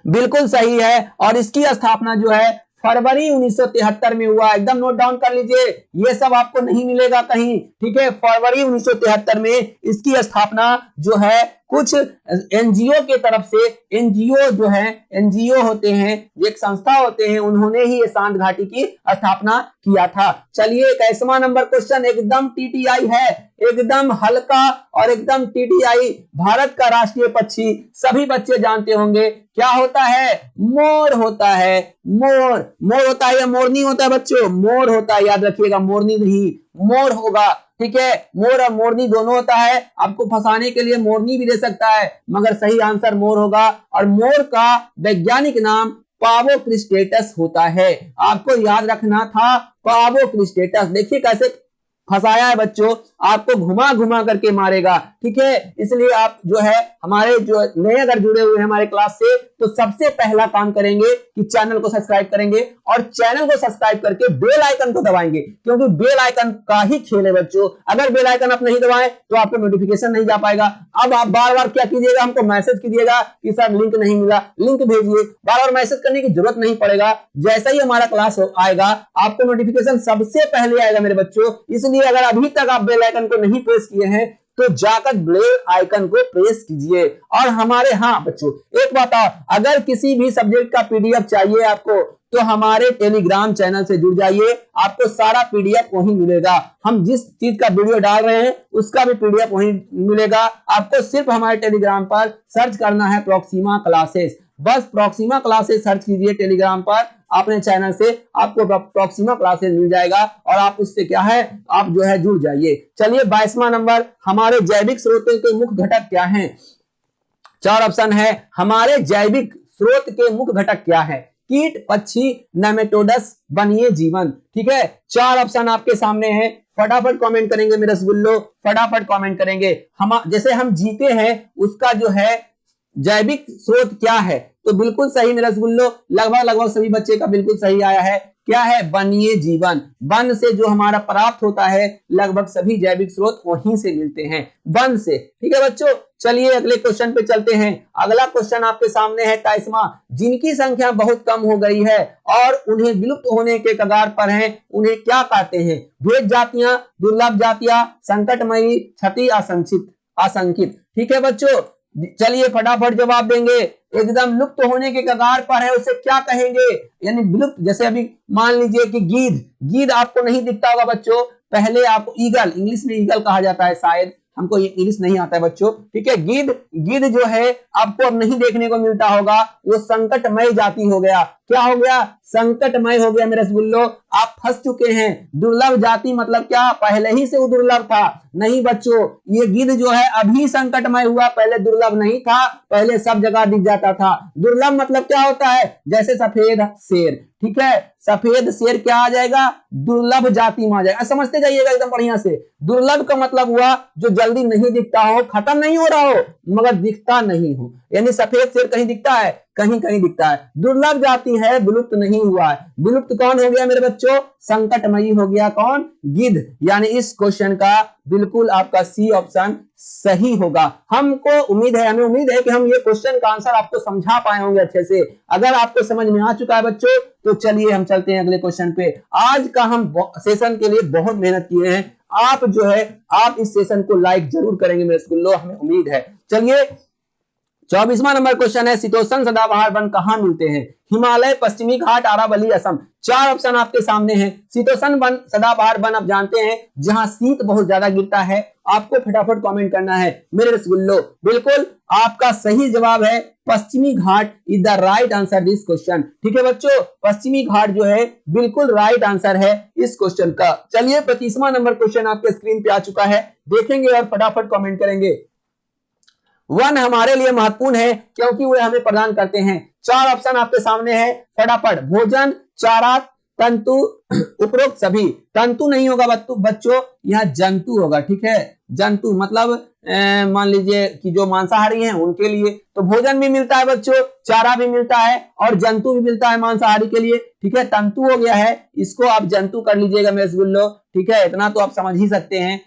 बिल्कुल सही है। और इसकी स्थापना जो है फरवरी 1973 में हुआ। एकदम नोट डाउन कर लीजिए, ये सब आपको नहीं मिलेगा कहीं। ठीक है, फरवरी 1973 में इसकी स्थापना जो है कुछ एनजीओ के तरफ से, एनजीओ जो है, एनजीओ होते हैं, एक संस्था होते हैं, उन्होंने ही ये शांत घाटी की स्थापना किया था। चलिए 21वां नंबर क्वेश्चन एकदम TTI है, एकदम हल्का और एकदम TTI। भारत का राष्ट्रीय पक्षी सभी बच्चे जानते होंगे, क्या होता है? मोर होता है। मोर, मोर होता है या मोरनी होता है बच्चों? मोर होता है, याद रखिएगा, मोरनी नहीं, मोर होगा। ठीक है, मोर और मोरनी दोनों होता है। आपको फंसाने के लिए मोरनी भी दे सकता है, मगर सही आंसर मोर होगा। और मोर का वैज्ञानिक नाम पावोक्रिस्टेटस होता है। आपको याद रखना था पावोक्रिस्टेटस। देखिए कैसे फंसाया है बच्चों, आपको घुमा घुमा करके मारेगा। ठीक है, इसलिए आप जो है हमारे जो नए अगर जुड़े हुए हैं हमारे क्लास से, तो सबसे पहला काम करेंगे कि चैनल को सब्सक्राइब करेंगे और चैनल को सब्सक्राइब करके बेल आइकन को दबाएंगे, क्योंकि बेल आइकन का ही खेल है बच्चों। अगर बेल आइकन आप नहीं दबाएं तो आपको नोटिफिकेशन नहीं जा पाएगा। अब आप बार बार क्या कीजिएगा, हमको मैसेज कीजिएगा कि सर लिंक नहीं मिला, लिंक भेजिए। बार बार मैसेज करने की जरूरत नहीं पड़ेगा, जैसा ही हमारा क्लास आएगा आपको नोटिफिकेशन सबसे पहले आएगा मेरे बच्चों। इसलिए अगर अभी तक आप बेल आइकन को नहीं प्रेस किए हैं तो जाकर बेल आइकन को प्रेस कीजिए। और हमारे, हाँ बच्चों एक बात और, अगर किसी भी सब्जेक्ट का PDF चाहिए आपको तो हमारे टेलीग्राम चैनल से जुड़ जाइए, आपको सारा PDF वहीं मिलेगा। हम जिस चीज का वीडियो डाल रहे हैं उसका भी PDF वहीं मिलेगा। आपको सिर्फ हमारे टेलीग्राम पर सर्च करना है प्रॉक्सिमा क्लासेस, बस प्रॉक्सिमा क्लासेस सर्च कीजिए टेलीग्राम पर, अपने चैनल से आपको प्रॉक्सिमा क्लासेस मिल जाएगा और आप उससे क्या है, आप जो है जुड़ जाइए। चलिए 22वां नंबर, हमारे जैविक स्रोतों के मुख्य घटक क्या हैं? 4 ऑप्शन है, हमारे जैविक स्रोत के मुख्य घटक क्या है? कीट, पक्षी, नेमेटोडस, वन्य जीवन। ठीक है, 4 ऑप्शन आपके सामने है। फटाफट कमेंट करेंगे मेरे रसगुल्लो, फटाफट कमेंट करेंगे। हम जैसे हम जीते हैं उसका जो है जैविक स्रोत क्या है, तो बिल्कुल सही मेरे रसगुल्लो, लगभग सभी बच्चे का बिल्कुल सही आया है। क्या है? वन्य जीवन। वन से जो हमारा प्राप्त होता है लगभग सभी जैविक स्रोत वहीं से मिलते हैं, वन से। ठीक है बच्चों, चलिए अगले क्वेश्चन पे चलते हैं। अगला क्वेश्चन आपके सामने है ताइस्मा, जिनकी संख्या बहुत कम हो गई है और उन्हें विलुप्त होने के कगार पर हैं, उन्हें क्या कहते हैं? भेद जातियां, दुर्लभ जातियां, संकटमयी, क्षति आशंकित। ठीक है बच्चों, चलिए फटाफट जवाब देंगे। एकदम लुप्त होने के कगार पर है, उसे क्या कहेंगे? यानी विलुप्त, जैसे अभी मान लीजिए कि गीद आपको नहीं दिखता होगा बच्चों, पहले आपको ईगल, इंग्लिश में ईगल कहा जाता है, शायद हमको इंग्लिश नहीं आता है बच्चों। ठीक है, गिद्ध जो है आपको अब नहीं देखने को मिलता होगा, वो संकटमय जाति हो गया। क्या हो गया? संकटमय हो गया मेरे रसगुल्लो, आप फंस चुके हैं। दुर्लभ जाति मतलब क्या? पहले ही से वो दुर्लभ था? नहीं बच्चों, ये गिद्ध जो है अभी संकटमय हुआ, पहले दुर्लभ नहीं था, पहले सब जगह दिख जाता था। दुर्लभ मतलब क्या होता है? जैसे सफेद शेर। ठीक है, सफेद शेर क्या आ जाएगा? दुर्लभ जाति में आ जाएगा। समझते जाइएगा एकदम बढ़िया से। दुर्लभ का मतलब हुआ जो जल्दी नहीं दिखता हो, खत्म नहीं हो रहा हो, मगर दिखता नहीं हो। यानी सफेद शेर कहीं दिखता है, कहीं कहीं दिखता है। दुर्लभ जाति है, विलुप्त नहीं हुआ है। विलुप्त कौन हो गया मेरे बच्चों? संकटमयी हो गया। कौन? गिद्ध। यानी इस क्वेश्चन का बिल्कुल आपका सी ऑप्शन सही होगा। हमें उम्मीद है कि हम ये क्वेश्चन का आंसर आपको समझा पाए होंगे अच्छे से। अगर आपको समझ में आ चुका है बच्चों, तो चलिए हम चलते हैं अगले क्वेश्चन पे। आज का हम सेशन के लिए बहुत मेहनत किए हैं। आप जो है आप इस सेशन को लाइक जरूर करेंगे मेरे स्कूलों, हमें उम्मीद है। चलिए 24वां नंबर क्वेश्चन है, शीतोष्ण सदाबहार वन कहां मिलते हैं? हिमालय, पश्चिमी घाट, अरावली, असम। 4 ऑप्शन आपके सामने हैं। शीतोष्ण वन सदाबहार वन आप जानते हैं जहां शीत बहुत ज्यादा गिरता है। आपको फटाफट कमेंट करना है मेरे रसगुल्लो। बिल्कुल आपका सही जवाब है पश्चिमी घाट is the right answer this question. ठीक है बच्चों, पश्चिमी घाट जो है बिल्कुल राइट आंसर है इस क्वेश्चन का। चलिए 25वां नंबर क्वेश्चन आपके स्क्रीन पे आ चुका है, देखेंगे और फटाफट कमेंट करेंगे। वन हमारे लिए महत्वपूर्ण है क्योंकि वे हमें प्रदान करते हैं। 4 ऑप्शन आपके सामने है, फटाफट। भोजन, चारा, तंतु, उपरोक्त सभी। तंतु नहीं होगा बच्चों, यहाँ जंतु होगा। ठीक है, जंतु मतलब मान लीजिए कि जो मांसाहारी हैं उनके लिए तो भोजन भी मिलता है बच्चों, चारा भी मिलता है और जंतु भी मिलता है मांसाहारी के लिए। ठीक है, तंतु हो गया है, इसको आप जंतु कर लीजिएगा मेरे रसगुल्लो। ठीक है, इतना तो आप समझ ही सकते हैं।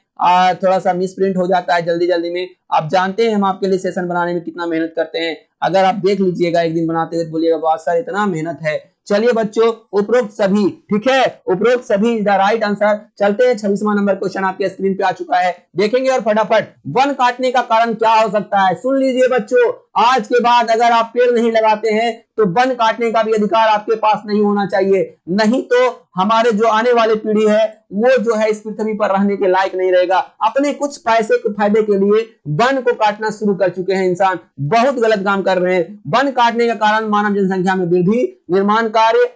थोड़ा सा मिसप्रिंट हो जाता है जल्दी में। आप जानते हैं हम आपके लिए सेशन बनाने में कितना मेहनत करते हैं। अगर आप देख लीजिएगा एक दिन बनाते हुए, बोलिएगा बहुत सारा इतना मेहनत है। चलिए बच्चों, उपरोक्त सभी। ठीक है, उपरोक्त सभी इज द राइट आंसर। चलते हैं 26वां नंबर क्वेश्चन आपके स्क्रीन पे आ चुका है, देखेंगे और फटाफट। वन काटने का कारण क्या हो सकता है? सुन लीजिए बच्चों, आज के बाद अगर आप पेड़ नहीं लगाते हैं तो वन काटने का भी अधिकार आपके पास नहीं होना चाहिए, नहीं तो हमारे जो आने वाली पीढ़ी है वो जो है इस पृथ्वी पर रहने के लायक नहीं रहेगा। अपने कुछ पैसे के फायदे के लिए वन को काटना शुरू कर चुके हैं इंसान, बहुत गलत काम कर रहे हैं। वन काटने का कारण मानव जनसंख्या में वृद्धि, निर्माण कार्य,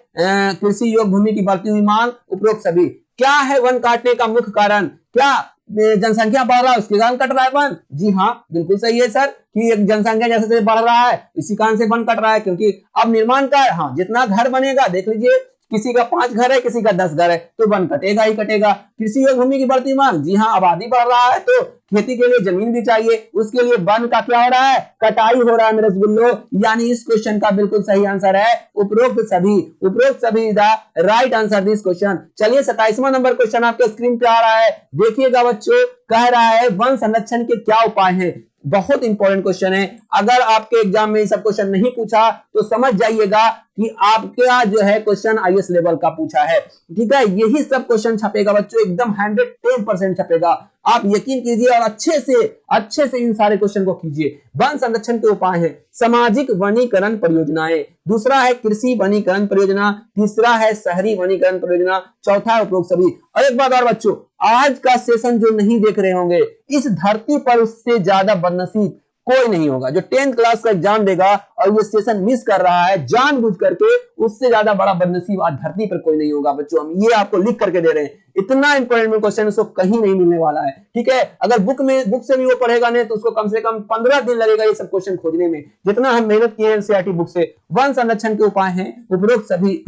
कृषि योग्य भूमि की बढ़ती हुई मांग, उपरोक्त सभी। क्या है वन काटने का मुख्य कारण? क्या जनसंख्या बढ़ रहा है उसके कारण कट रहा है वन? जी हाँ, बिल्कुल सही है सर, कि जनसंख्या जैसे बढ़ रहा है इसी कारण से वन कट रहा है, क्योंकि अब निर्माण कार्य, हाँ जितना घर बनेगा, देख लीजिए किसी का 5 घर है, किसी का 10 घर है, तो वन कटेगा ही कटेगा। कृषि योग्य भूमि की बढ़ती मांग, जी हाँ, आबादी बढ़ रहा है तो खेती के लिए जमीन भी चाहिए, उसके लिए वन का क्या हो रहा है? कटाई हो रहा है मेरे रसगुल्लो। यानी इस क्वेश्चन का बिल्कुल सही आंसर है उपरोक्त सभी। उपरोक्त सभी the right answer this question. चलिए 27वां नंबर क्वेश्चन आपके स्क्रीन पे आ रहा है, देखिएगा बच्चों। कह रहा है वन संरक्षण के क्या उपाय हैं? बहुत इंपॉर्टेंट क्वेश्चन है। अगर आपके एग्जाम में ये सब क्वेश्चन नहीं पूछा तो समझ जाइएगा कि आपका जो है क्वेश्चन आईएएस लेवल का पूछा है। ठीक है, यही सब क्वेश्चन छपेगा बच्चों, एकदम 110% छपेगा। आप यकीन कीजिए और अच्छे से इन सारे क्वेश्चन को कीजिए। वन संरक्षण के उपाय हैं, सामाजिक वनीकरण परियोजनाएं, दूसरा है कृषि वनीकरण परियोजना, तीसरा है शहरी वनीकरण परियोजना, चौथा है उपरोक्त सभी। और एक बात और बच्चों, आज का सेशन जो नहीं देख रहे होंगे, इस धरती पर उससे ज्यादा बदनसीब कोई नहीं होगा। जो 10th क्लास का एग्जाम देगा और ये सेशन मिस कर रहा है जानबूझ करके, उससे ज्यादा बड़ा बदनसीब आज धरती पर कोई नहीं होगा बच्चों। हम ये आपको लिख करके दे रहे हैं, इतना इंपॉर्टेंट क्वेश्चन उसको कहीं नहीं मिलने वाला है। ठीक है, अगर बुक से भी वो पढ़ेगा नहीं तो उसको कम से कम 15 दिन लगेगा ये सब क्वेश्चन खोजने में, जितना हम मेहनत किए एनसीईआरटी बुक से। वन संरक्षण के उपाय हैं उपरोक्त सभी।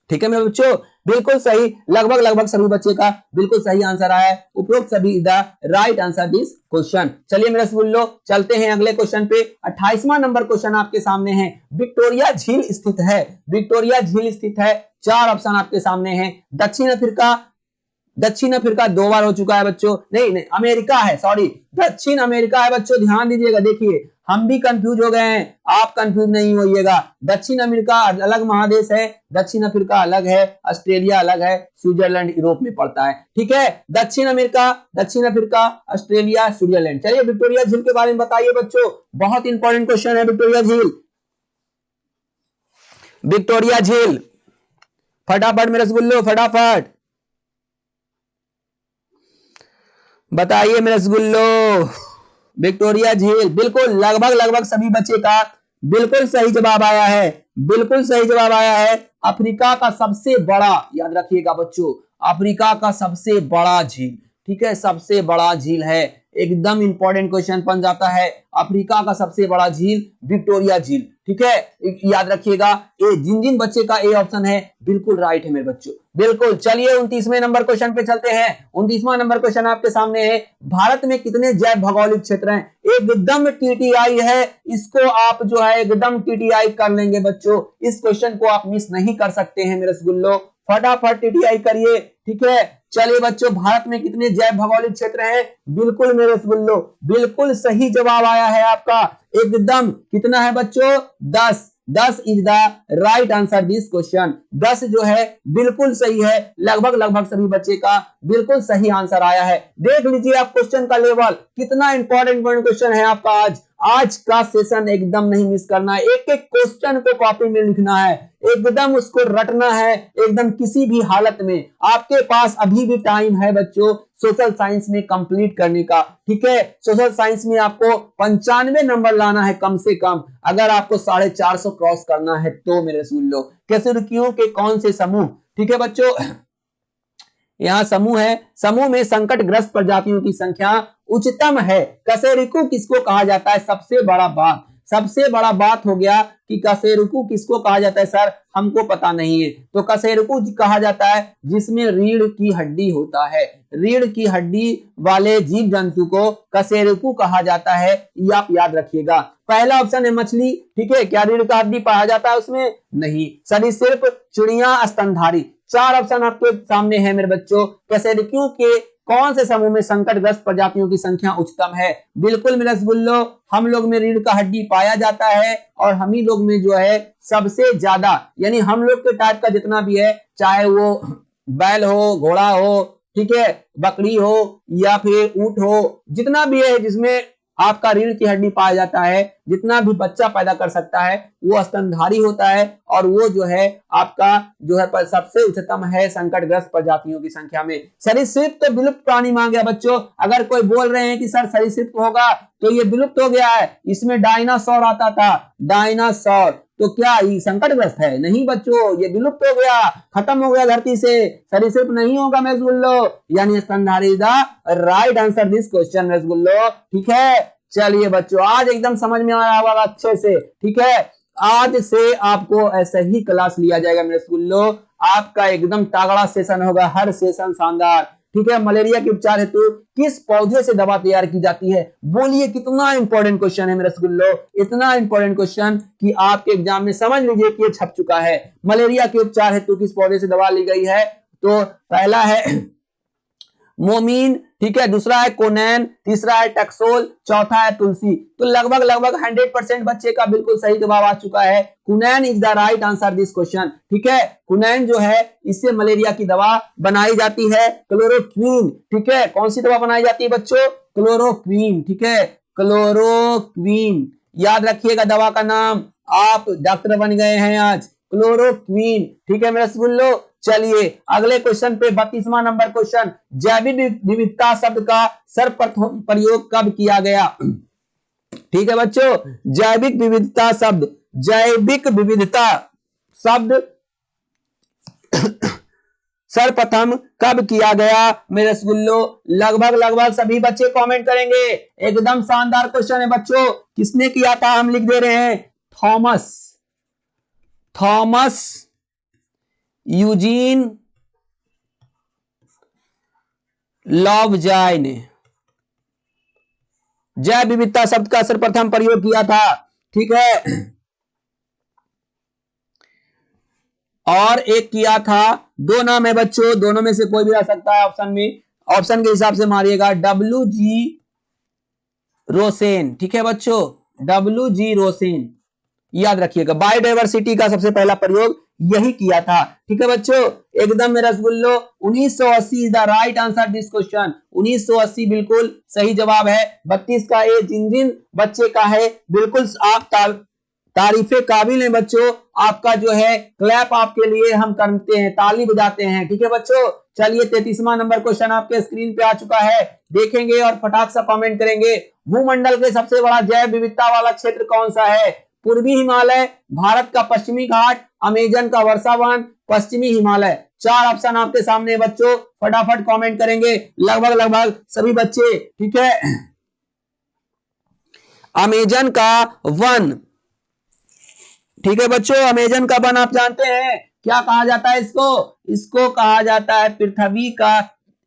ठीक है मेरे बच्चों, बिल्कुल सही, लगभग लगभग सभी बच्चे का बिल्कुल सही आंसर आया है। उपरोक्त सभी the right answer this question. चलिए मेरे रसगुल्लो चलते हैं अगले क्वेश्चन पे। 28वां नंबर क्वेश्चन आपके सामने है। विक्टोरिया झील स्थित है, विक्टोरिया झील स्थित है, 4 ऑप्शन आपके सामने हैं। दक्षिण अफ्रीका, दक्षिण अफ्रीका 2 बार हो चुका है बच्चों, नहीं नहीं अमेरिका है, सॉरी दक्षिण अमेरिका है बच्चों, ध्यान दीजिएगा। देखिए हम भी कंफ्यूज हो गए हैं, आप कंफ्यूज नहीं होइएगा। दक्षिण अमेरिका अलग महादेश है, दक्षिण अफ्रीका अलग है, ऑस्ट्रेलिया अलग है, स्विट्जरलैंड यूरोप में पड़ता है। ठीक है, दक्षिण अमेरिका, दक्षिण अफ्रीका, ऑस्ट्रेलिया, स्विट्जरलैंड। चलिए विक्टोरिया झील के बारे में बताइए बच्चों, बहुत इंपॉर्टेंट क्वेश्चन है विक्टोरिया झील। विक्टोरिया झील फटाफट मेरे रसगुल्लो, फटाफट बताइए मेरे रसगुल्लो। विक्टोरिया झील, बिल्कुल लगभग लगभग सभी बच्चे का बिल्कुल सही जवाब आया है, बिल्कुल सही जवाब आया है। अफ्रीका का सबसे बड़ा, याद रखिएगा बच्चों, अफ्रीका का सबसे बड़ा झील, ठीक है, सबसे बड़ा झील है। एकदम इंपॉर्टेंट क्वेश्चन बन जाता है। अफ्रीका का सबसे बड़ा झील विक्टोरिया झील, ठीक है, याद रखिएगा। ए जिन जिन बच्चे का ए ऑप्शन है बिल्कुल राइट है मेरे बच्चों, बिल्कुल। चलिए 29वें नंबर क्वेश्चन पे चलते हैं। 29वां नंबर क्वेश्चन आपके सामने है। भारत में कितने जैव भौगोलिक क्षेत्र हैं? एकदम टीटीआई है, इसको आप जो है एकदम टीटीआई कर लेंगे बच्चों। इस क्वेश्चन को आप मिस नहीं कर सकते हैं मेरे रसगुल्लो, फटाफट टीटीआई करिए। ठीक है, चलिए बच्चों, भारत में कितने जैव भौगोलिक क्षेत्र हैं? बिल्कुल मेरे रसगुल्लो, बिल्कुल सही जवाब आया है आपका, एकदम। कितना है बच्चों? 10। 10 is the right answer this question. 10 जो है बिल्कुल सही है, लगभग लगभग सभी बच्चे का बिल्कुल सही आंसर आया है। देख लीजिए आप क्वेश्चन का लेवल, कितना इंपॉर्टेंट क्वेश्चन है आपका आज। आज का सेशन एकदम नहीं मिस करना है, एक एक क्वेश्चन को कॉपी में लिखना है, एकदम उसको रटना है, एकदम किसी भी हालत में। आपके पास अभी भी टाइम है बच्चों सोशल साइंस में कंप्लीट करने का, ठीक है। सोशल साइंस में आपको 95 नंबर लाना है कम से कम, अगर आपको 450 क्रॉस करना है तो मेरे रसूलों। कशेरुकियों के कौन से समूह, ठीक है बच्चों, यहाँ समूह है, समूह में संकटग्रस्त प्रजातियों की संख्या उच्चतम है। कशेरुकु किसको कहा जाता है? सबसे बड़ा बात, सबसे बड़ा बात हो गया कि कशेरुकु किसको कहा जाता है सर, हमको पता नहीं है। तो कशेरुकु कहा जाता है जिसमें रीढ़ की हड्डी होता है, रीढ़ की हड्डी वाले जीव जंतु को कशेरुकु कहा जाता है, ये आप याद रखिएगा। पहला ऑप्शन है मछली, ठीक है, क्या रीढ़ का हड्डी पाया जाता है उसमें? नहीं। सरीसृप, चिड़िया, स्तनधारी। 4 ऑप्शन आपके सामने है मेरे बच्चों। कशेरुकियों के कौन से समूह में संकटग्रस्त प्रजातियों की संख्या उच्चतम है? बिल्कुल मेरे रसगुल्लो, हम लोग में रीढ़ का हड्डी पाया जाता है और हम ही लोग में जो है सबसे ज्यादा, यानी हम लोग के टाइप का जितना भी है, चाहे वो बैल हो, घोड़ा हो, ठीक है, बकरी हो या फिर ऊंट हो, जितना भी है जिसमें आपका रीढ़ की हड्डी पाया जाता है, जितना भी बच्चा पैदा कर सकता है वो स्तनधारी होता है, और वो जो है आपका जो है सबसे उच्चतम है संकटग्रस्त प्रजातियों की संख्या में। सरीसृप तो विलुप्त प्राणी मान गया बच्चों। अगर कोई बोल रहे हैं कि सर सरीसृप होगा तो ये विलुप्त हो गया है, इसमें डायनासोर आता था, डायनासोर, तो क्या ये संकटग्रस्त है? नहीं बच्चों, ये विलुप्त हो गया, खत्म हो गया धरती से, सरीसृप नहीं होगा मेरे रसगुल्लो, यानी स्तनधारी the right answer this question मेरे रसगुल्लो, ठीक है। चलिए बच्चों, आज एकदम समझ में आया होगा अच्छे से, ठीक है। आज से आपको ऐसे ही क्लास लिया जाएगा मेरे रसगुल्लो, आपका एकदम तगड़ा सेशन होगा, हर सेशन शानदार, ठीक है। मलेरिया के उपचार हेतु किस पौधे से दवा तैयार की जाती है? बोलिए, कितना इंपॉर्टेंट क्वेश्चन है मेरे रसगुल्लो, इतना इंपॉर्टेंट क्वेश्चन कि आपके एग्जाम में समझ लीजिए कि ये छप चुका है। मलेरिया के उपचार हेतु किस पौधे से दवा ली गई है? तो पहला है मोमीन, ठीक है, दूसरा है कोनैन, तीसरा है टैक्सोल, चौथा है तुलसी। तो लगभग लगभग 100% बच्चे का बिल्कुल सही जवाब आ चुका है। कुनैन is the right answer this question, ठीक है। कुनैन जो है इससे मलेरिया की दवा बनाई जाती है। क्लोरोक्वीन, ठीक है, कौन सी दवा बनाई जाती है बच्चों? क्लोरोक्वीन, ठीक है, क्लोरोक्वीन, याद रखिएगा दवा का नाम, आप डॉक्टर बन गए हैं आज, क्लोरोक्वीन, ठीक है मेरे रसगुल्लो। चलिए अगले क्वेश्चन पे 32वां नंबर क्वेश्चन, जैविक विविधता शब्द का सर्वप्रथम प्रयोग कब किया गया? ठीक है बच्चों, जैविक विविधता शब्द, जैविक विविधता शब्द सर्वप्रथम कब किया गया मेरे रसगुल्लो? लगभग लगभग सभी बच्चे कमेंट करेंगे, एकदम शानदार क्वेश्चन है बच्चों। किसने किया था हम लिख दे रहे हैं, थॉमस यूजीन लॉवजॉय ने जैव विविधता शब्द का सर्वप्रथम प्रयोग किया था। ठीक है, और एक किया था, दो नाम है बच्चों, दोनों में से कोई भी आ सकता है ऑप्शन में, ऑप्शन के हिसाब से मारिएगा। WG रोसेन, ठीक है बच्चों, WG रोसेन, याद रखिएगा। बायोडायवर्सिटी का सबसे पहला प्रयोग यही किया था। ठीक है बच्चों, एकदम मेरा रसगुल्लो 1980 is the right answer this question. 1980 बिल्कुल सही जवाब है। 32 का ए, जिन जिन बच्चे का है बिल्कुल आप तारीफे काबिल है बच्चों। आपका जो है क्लैप आपके लिए हम करते हैं, ताली बजाते हैं। ठीक है बच्चों, चलिए 33वां नंबर क्वेश्चन आपके स्क्रीन पे आ चुका है, देखेंगे और फटाक से कमेंट करेंगे। भूमंडल के सबसे बड़ा जैव विविधता वाला क्षेत्र कौन सा है? पूर्वी हिमालय, भारत का पश्चिमी घाट, अमेजन का वर्षावन, पश्चिमी हिमालय। 4 ऑप्शन आपके सामने है बच्चों, फटाफट कमेंट करेंगे लगभग लगभग सभी बच्चे। ठीक है, अमेजन का वन। ठीक है बच्चों, अमेजन का वन आप जानते हैं क्या कहा जाता है इसको? इसको कहा जाता है पृथ्वी का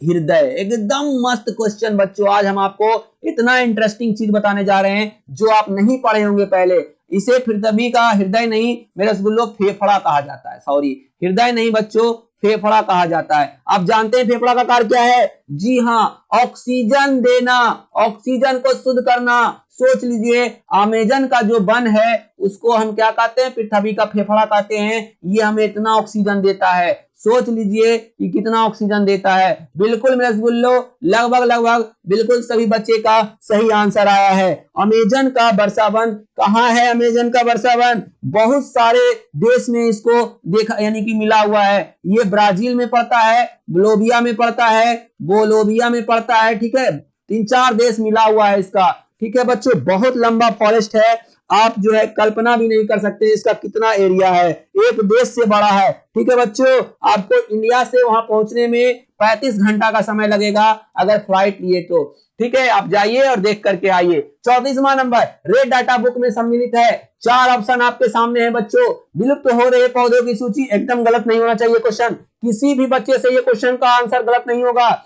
हृदय। एकदम मस्त क्वेश्चन बच्चों, आज हम आपको इतना इंटरेस्टिंग चीज बताने जा रहे हैं जो आप नहीं पढ़े होंगे पहले। इसे पृथ्वी का हृदय नहीं मेरे रसगुल्लो, फेफड़ा कहा जाता है। सॉरी, हृदय नहीं बच्चों, फेफड़ा कहा जाता है। आप जानते हैं फेफड़ा का कार्य क्या है? जी हाँ, ऑक्सीजन देना, ऑक्सीजन को शुद्ध करना। सोच लीजिए, अमेजन का जो वन है उसको हम क्या कहते हैं? पृथ्वी का फेफड़ा कहते हैं। ये हमें इतना ऑक्सीजन देता है, सोच लीजिए कि कितना ऑक्सीजन देता है। बिल्कुल मेरे रसगुल्लो, लगभग लगभग बिल्कुल सभी बच्चे का सही आंसर आया है। अमेजन का वर्षावन कहाँ है? अमेजन का वर्षावन बहुत सारे देश में इसको देखा, यानी कि मिला हुआ है। ये ब्राजील में पड़ता है, बोलोविया में पड़ता है, बोलोविया में पड़ता है। ठीक है, 3-4 देश मिला हुआ है इसका। ठीक है बच्चों, बहुत लंबा फॉरेस्ट है, आप जो है कल्पना भी नहीं कर सकते इसका कितना एरिया है, एक देश से बड़ा है। ठीक है बच्चों, आपको इंडिया से वहां पहुंचने में 35 घंटा का समय लगेगा अगर फ्लाइट लिए तो। ठीक है, आप जाइए और देख करके आइए। 34वां नंबर रेड डाटा बुक में सम्मिलित है। 4 ऑप्शन आपके सामने है बच्चों। विलुप्त हो रहे पौधों की सूची, एकदम गलत नहीं होना चाहिए क्वेश्चन, किसी भी बच्चे से ये क्वेश्चन का आंसर गलत नहीं होगा,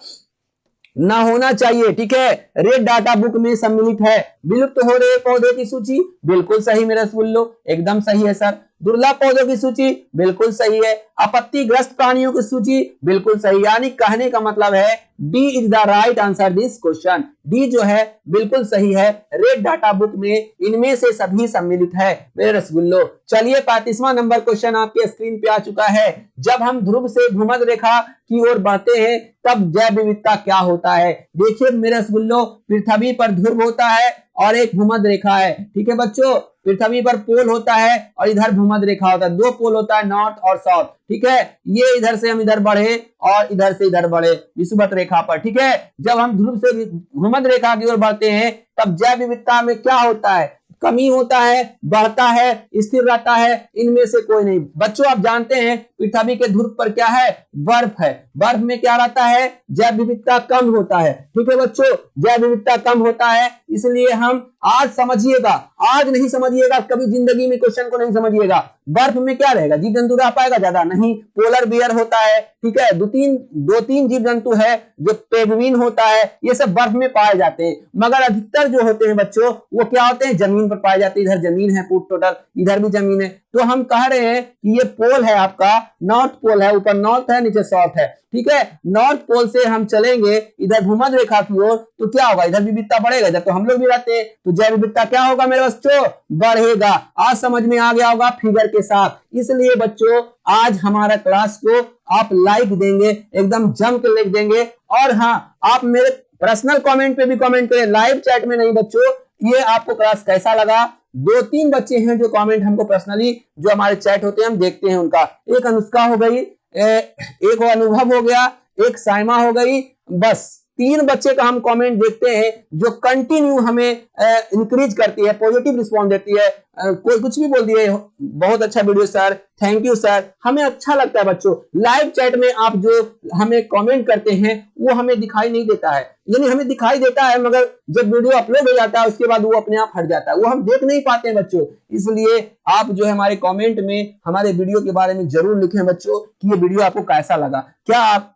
ना होना चाहिए। ठीक है, रेड डाटा बुक में सम्मिलित है। विलुप्त हो रहे पौधों की सूची, बिल्कुल सही मेरे रसगुल्लो, एकदम सही है सर। दुर्लभ पौधों की सूची, बिल्कुल सही है। आपत्तिग्रस्त प्राणियों की सूची, बिल्कुल सही। यानी कहने का मतलब है D is the right answer this question. D जो है बिल्कुल सही है, रेड डाटा बुक में इनमें से सभी सम्मिलित है मेरे रसगुल्लो। चलिए 35वां नंबर क्वेश्चन आपके स्क्रीन पे आ चुका है। जब हम ध्रुव से भूमध्य रेखा की ओर बढ़ते हैं तब जैव विविधता क्या होता है? देखिए मेरे रसगुल्लो, पृथ्वी पर ध्रुव होता है और एक भूमध्य रेखा है। ठीक है बच्चों, पृथ्वी पर पोल होता है और इधर भूमध्य रेखा होता है, 2 पोल होता है, नॉर्थ और साउथ। ठीक है, ये इधर से हम इधर बढ़े और इधर से इधर बढ़े विषुवत रेखा पर। ठीक है, जब हम ध्रुव से भूमध्य रेखा की ओर बढ़ते हैं तब जैव विविधता में क्या होता है? कमी होता है, बढ़ता है, स्थिर रहता है, इनमें से कोई नहीं। बच्चों आप जानते हैं पृथ्वी के ध्रुव पर क्या है? बर्फ है। बर्फ में क्या रहता है? जैव विविधता कम होता है। ठीक है बच्चों, जैव विविधता कम होता है, इसलिए हम आज समझिएगा, आज नहीं समझिएगा, कभी जिंदगी में क्वेश्चन को नहीं समझिएगा। बर्फ में क्या रहेगा? जीव जंतु रह पाएगा? ज्यादा नहीं। पोलर बियर होता है, ठीक है, 2-3 जीव जंतु है, जो पेंगुइन होता है, ये सब बर्फ में पाए जाते हैं। मगर अधिकतर जो होते हैं बच्चों वो क्या होते हैं? जमीन पर पाए जाते हैं। इधर जमीन है पूर्ण टोटल, इधर भी जमीन है। तो हम कह रहे हैं कि ये पोल है आपका, नॉर्थ पोल है, ऊपर नॉर्थ है, नीचे साउथ है। ठीक है, नॉर्थ पोल से हम चलेंगे इधर भूमध्य रेखा की ओर तो क्या होगा? इधर विविधता बढ़ेगा, इधर तो हम लोग भी रहते हैं, तो जैव विविधता क्या होगा मेरे बच्चों? बढ़ेगा। आज समझ में आ गया होगा फिगर के साथ। इसलिए बच्चों आज हमारा क्लास को आप लाइक देंगे, एकदम जम के लिख देंगे। और हाँ, आप मेरे पर्सनल कमेंट पे भी कमेंट करें, लाइव चैट में नहीं बच्चों। ये आपको क्लास कैसा लगा? 2-3 बच्चे हैं जो कमेंट हमको पर्सनली, जो हमारे चैट होते हैं हम देखते हैं उनका। एक अनुष्का हो गई, एक अनुभव हो गया, एक साइमा हो गई, बस 3 बच्चे का हम कमेंट देखते हैं जो कंटिन्यू हमें इंक्रीज करती है, पॉजिटिव रिस्पॉन्स देती है। कोई कुछ भी बोल दिए, बहुत अच्छा video sir, thank you sir, हमें अच्छा लगता है बच्चों। लाइव चैट में आप जो हमें कमेंट करते हैं वो हमें दिखाई नहीं देता है, यानी हमें दिखाई देता है मगर जब वीडियो अपलोड हो जाता है उसके बाद वो अपने आप हट जाता है, वो हम देख नहीं पाते हैं बच्चों। इसलिए आप जो है हमारे कमेंट में हमारे वीडियो के बारे में जरूर लिखें बच्चों कि ये वीडियो आपको कैसा लगा। क्या आप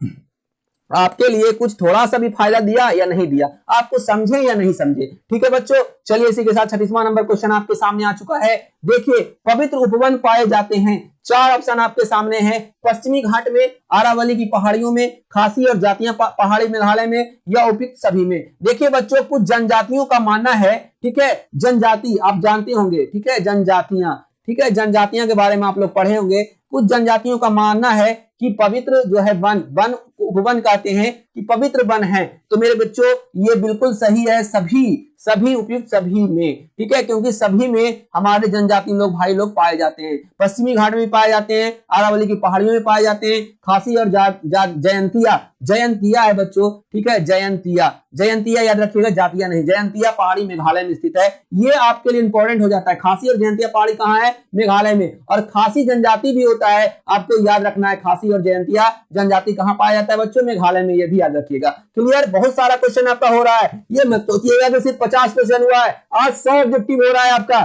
आपके लिए कुछ थोड़ा सा भी फायदा दिया या नहीं दिया, आपको समझे या नहीं समझे। ठीक है बच्चों, चलिए इसी के साथ 36वां नंबर क्वेश्चन आपके सामने आ चुका है। देखिए, पवित्र उपवन पाए जाते हैं। 4 ऑप्शन आपके सामने हैं। पश्चिमी घाट में, अरावली की पहाड़ियों में, खासी और जातियां पहाड़ी मेघालय में, या उपयुक्त सभी में। देखिए बच्चों, कुछ जनजातियों का मानना है, ठीक है, जनजाति आप जानते होंगे, ठीक है, जनजातियां, ठीक है, जनजातियां के बारे में आप लोग पढ़े होंगे। कुछ जनजातियों का मानना है कि पवित्र जो है वन, वन उपवन कहते हैं कि पवित्र वन है। तो मेरे बच्चों ये बिल्कुल सही है, सभी सभी उपयुक्त सभी में, ठीक है, क्योंकि सभी में हमारे जनजाति लोग भाई लोग पाए जाते हैं। पश्चिमी घाट में पाए जाते हैं, अरावली की पहाड़ियों में पाए जाते हैं, खासी और जयंतिया, जयंतिया है बच्चों, ठीक है, जयंतिया, जयंतिया याद रखिएगा, जातिया नहीं, जयंतिया पहाड़ी मेघालय में स्थित है। ये आपके लिए इंपॉर्टेंट हो जाता है। खासी और जयंतिया पहाड़ी कहाँ है? मेघालय में। और खासी जनजाति भी होता है, आपको याद रखना है, खासी और जयंतिया जनजाति कहाँ पाया जाता है बच्चों? मेघालय में। ये भी याद रखिएगा। क्लियर? बहुत सारा क्वेश्चन आपका हो रहा है, ये मत सोचिएगा कि सिर्फ 50 क्वेश्चन हुआ है, आज 100 ऑब्जेक्टिव हो रहा है आपका,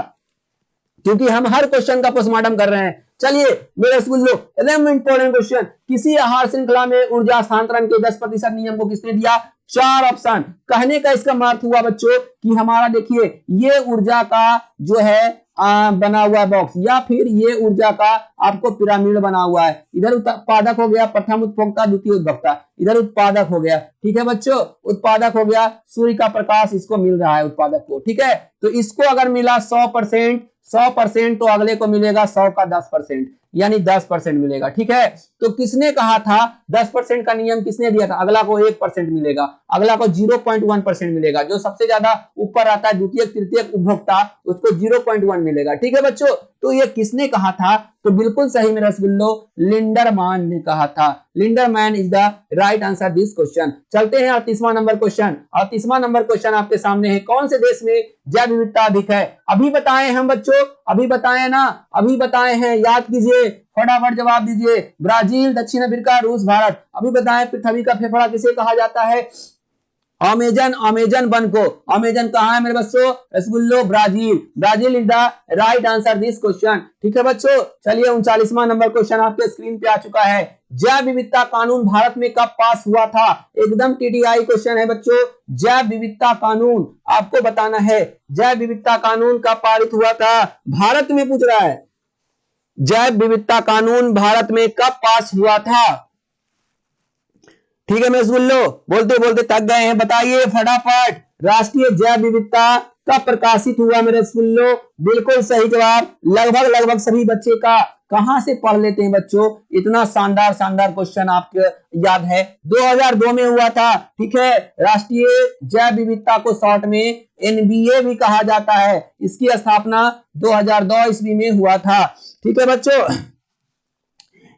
क्योंकि हम हर क्वेश्चन का पोस्टमार्टम कर रहे हैं। चलिए मेरे स्कूल एकदम इंपॉर्टेंट क्वेश्चन, किसी आहार श्रृंखला में ऊर्जा स्थानांतरण के 10% नियम को किसने दिया? 4 ऑप्शन। कहने का इसका अर्थ हुआ बच्चों कि हमारा देखिए ये ऊर्जा का जो है बना हुआ बॉक्स, या फिर ये ऊर्जा का आपको पिरामिड बना हुआ है। इधर उत्पादक हो गया, प्रथम उपभोक्ता, द्वितीय उपभोक्ता, इधर उत्पादक हो गया, ठीक है बच्चों, उत्पादक हो गया, सूर्य का प्रकाश इसको मिल रहा है उत्पादक को, ठीक है। तो इसको अगर मिला 100%, तो अगले को मिलेगा 100 का 10%, यानी 10% मिलेगा, ठीक है। तो किसने कहा था 10% का नियम किसने दिया था? अगला को 1% मिलेगा, अगला को 0.1% मिलेगा। जो सबसे ज्यादा ऊपर आता है द्वितीय तृतीय उपभोक्ता, उसको 0.1 मिलेगा, ठीक है बच्चों। तो ये किसने कहा था? तो बिल्कुल सही मेरा रसगुल्लो, लिंडरमैन ने कहा था। Lindeman is the right answer this question. चलते हैं 38वां नंबर क्वेश्चन। 38वां नंबर क्वेश्चन आपके सामने है, कौन से देश में जैव विविधता अधिक है? अभी बताए हम बच्चों, अभी बताए ना, अभी बताए हैं, याद कीजिए, फटाफट जवाब दीजिए। ब्राजील, दक्षिण अफ्रीका, रूस, भारत। अभी बताएं पृथ्वी का फेफड़ा किसे कहा जाता है? अमेजन, अमेजन वन को। अमेजन कहाँ है मेरे बच्चों? रसगुल्लो, Brazil. Brazil is the right answer this question, ठीक है बच्चों। चलिए 39वां नंबर क्वेश्चन आपके स्क्रीन पे आ चुका है। जैव विविधता कानून भारत में कब पास हुआ था? एकदम टीटीआई क्वेश्चन है बच्चों। जैव विविधता कानून आपको बताना है, जैव विविधता कानून कब पारित हुआ था? भारत में पूछ रहा है, जैव विविधता कानून भारत में कब पास हुआ था? ठीक है मेरे रसगुल्लो, बोलते बोलते थक गए हैं, बताइए फटाफट। राष्ट्रीय जैव विविधता कब प्रकाशित हुआ मेरे रसगुल्लो? बिल्कुल सही जवाब, लगभग सभी बच्चे का कहां से पढ़ लेते हैं बच्चों, इतना शानदार शानदार क्वेश्चन आपको याद है। 2002 में हुआ था, ठीक है। राष्ट्रीय जैव विविधता को शॉर्ट में एनबीए भी कहा जाता है। इसकी स्थापना 2002 ईस्वी में हुआ था, ठीक है बच्चों।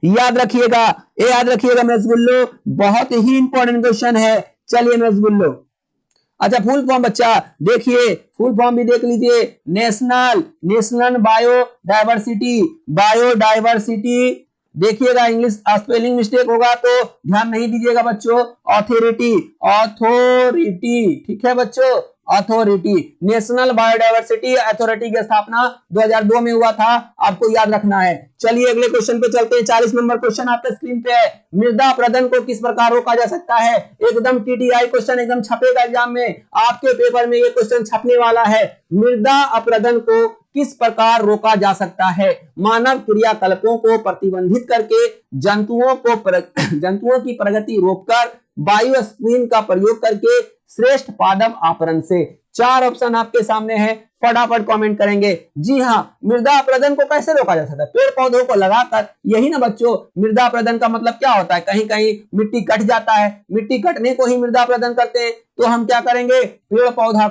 याद रखिएगा, ये याद रखिएगा मेरे रसगुल्लो, बहुत ही इंपॉर्टेंट क्वेश्चन है। चलिए मेरे रसगुल्लो, अच्छा फुल फॉर्म बच्चा देखिए, फुल फॉर्म भी देख लीजिए। नेशनल बायोडायवर्सिटी, देखिएगा इंग्लिश स्पेलिंग मिस्टेक होगा तो ध्यान नहीं दीजिएगा बच्चों। अथॉरिटी, ठीक है बच्चों, अथॉरिटी, नेशनल बायोडायवर्सिटी अथॉरिटी की स्थापना 2002 में हुआ था, आपको याद रखना है। चलिए अगले क्वेश्चन पे चलते हैं। 40 नंबर क्वेश्चन आपके स्क्रीन पे है। मृदा अपरदन को किस प्रकार रोका जा सकता है? एकदम टीटीआई क्वेश्चन, एकदम छपेगा एग्जाम में, आपके पेपर में ये क्वेश्चन छपने वाला है। मृदा अपरदन को किस प्रकार रोका जा सकता है? मानव क्रियाकलापों को प्रतिबंधित करके, जंतुओं की प्रगति रोककर, बायोस्क्रीन का प्रयोग करके, श्रेष्ठ पादप आपरण से। 4 ऑप्शन आपके सामने है, फटाफट कमेंट करेंगे। जी हाँ, मृदा अपरदन को कैसे रोका जा सकता है? पेड़ पौधों को लगाकर, यही ना बच्चों मृदा अपरदन का मतलब क्या होता है? कहीं कहीं मिट्टी कट जाता है, मिट्टी कटने को ही मृदा अपरदन करते हैं। तो हम क्या करेंगे? पेड़ पौधा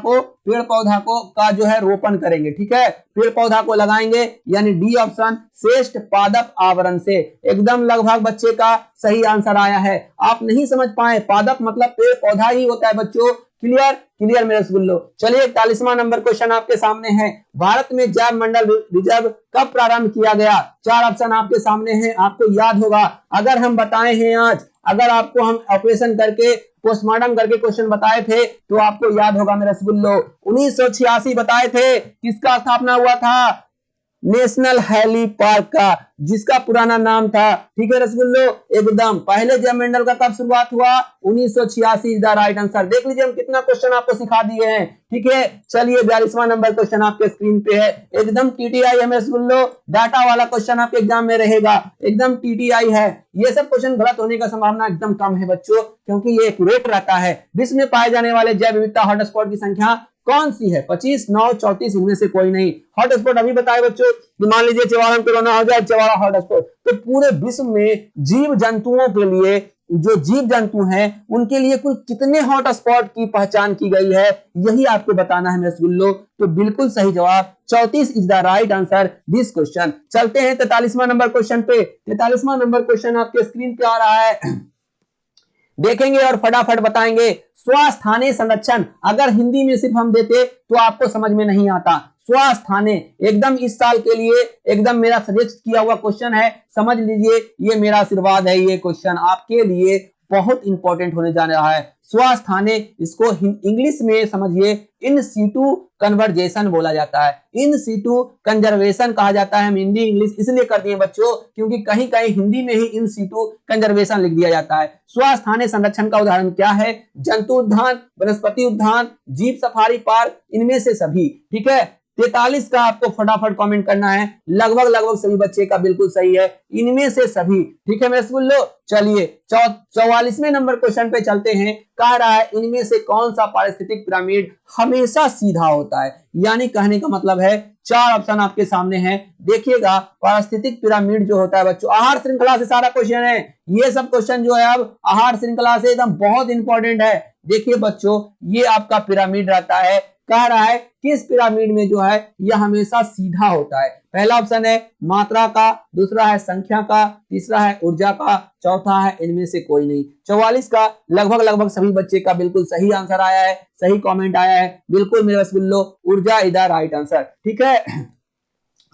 को का जो है रोपण करेंगे, ठीक है, पेड़ पौधा को लगाएंगे, यानी डी ऑप्शन, श्रेष्ठ पादप आवरण से। एकदम लगभग बच्चे का सही आंसर आया है। आप नहीं समझ पाए, पादप मतलब पेड़ पौधा ही होता है बच्चों। क्लियर मेरे रसगुल्लो। चलिए 41वां नंबर क्वेश्चन आपके सामने है। भारत में जैव मंडल रिजर्व कब प्रारंभ किया गया? 4 ऑप्शन आपके सामने हैं, आपको याद होगा। अगर हम बताए हैं आज, अगर आपको हम ऑपरेशन करके पोस्टमार्टम करके क्वेश्चन बताए थे तो आपको याद होगा मेरे रसगुल्लो। 1986 बताए थे किसका स्थापना हुआ था? नेशनल हेली पार्क का, जिसका पुराना नाम था, ठीक है रसगुल्लो, एकदम पहले जैव मंडल का कब शुरुआत हुआ, 1986 इज द राइट आंसर। देख लीजिए हम कितना क्वेश्चन आपको सिखा दिए हैं, ठीक है। चलिए 42वां नंबर क्वेश्चन आपके स्क्रीन पे है, एकदम टीटीआई है रसगुल्लो, डाटा वाला क्वेश्चन आपके एग्जाम में रहेगा, एकदम टीटीआई है। ये सब क्वेश्चन गलत होने का संभावना एकदम कम है बच्चों, क्योंकि ये एक्यूरेट रहता है। विश्व में पाए जाने वाले जैव विविधता हॉटस्पॉट की संख्या कौन सी है, 25, 9, 34, इनमें से कोई नहीं। हॉटस्पॉट अभी बताए बच्चों, मान लीजिए चवाड़ा में कोरोना हो जाए, चवाड़ा हॉटस्पॉट, तो पूरे विश्व में जीव जंतुओं के लिए, जो जीव जंतु हैं उनके लिए कुल कितने हॉटस्पॉट की पहचान की गई है, यही आपको बताना है रसगुल्लो। तो बिल्कुल सही जवाब 34 is the right answer this question. चलते हैं 43वां नंबर क्वेश्चन पे। 43वां नंबर क्वेश्चन आपके स्क्रीन पे आ रहा है, देखेंगे और फटाफट बताएंगे। स्वास्थ्य संरक्षण अगर हिंदी में सिर्फ हम देते तो आपको समझ में नहीं आता। स्वास्थ्य एकदम इस साल के लिए एकदम मेरा सजेस्ट किया हुआ क्वेश्चन है, समझ लीजिए, ये मेरा आशीर्वाद है, ये क्वेश्चन आपके लिए बहुत इंपॉर्टेंट होने जा रहा है। स्वास्थ्य इसको इंग्लिश में समझिए इन सीटू कन्वर्जेशन बोला जाता है, इन सीटू कंजर्वेशन कहा जाता है। हम हिंदी इंग्लिश इसलिए कर दिए बच्चों क्योंकि कहीं कहीं हिंदी में ही इन सीटू कंजर्वेशन लिख दिया जाता है। स्वास्थ्य संरक्षण का उदाहरण क्या है, जंतु उद्यान, वनस्पति उद्यान, जीव सफारी पार्क, इनमें से सभी, ठीक है। 43 का आपको फटाफट कमेंट करना है, लगभग सभी बच्चे का बिल्कुल सही है, इनमें से सभी, ठीक है रसगुल्लो। चलिए 44वें नंबर क्वेश्चन पे चलते हैं। कह रहा है इनमें से कौन सा पारिस्थितिक पिरामिड हमेशा सीधा होता है, यानी कहने का मतलब है 4 ऑप्शन आपके सामने हैं, देखिएगा। पारिस्थितिक पिरामिड जो होता है बच्चों, आहार श्रृंखला से सारा क्वेश्चन है, ये सब क्वेश्चन जो है अब आहार श्रृंखला से एकदम बहुत इंपॉर्टेंट है। देखिए बच्चों, ये आपका पिरामिड रहता है, कह रहा है किस पिरामिड में जो है यह हमेशा सीधा होता है। पहला ऑप्शन है मात्रा का, दूसरा है संख्या का, तीसरा है ऊर्जा का, चौथा है इनमें से कोई नहीं। 44 का लगभग सभी बच्चे का बिल्कुल सही आंसर आया है, सही कमेंट आया है, बिल्कुल मेरे रसगुल्लो, ऊर्जा इधर राइट आंसर, ठीक है।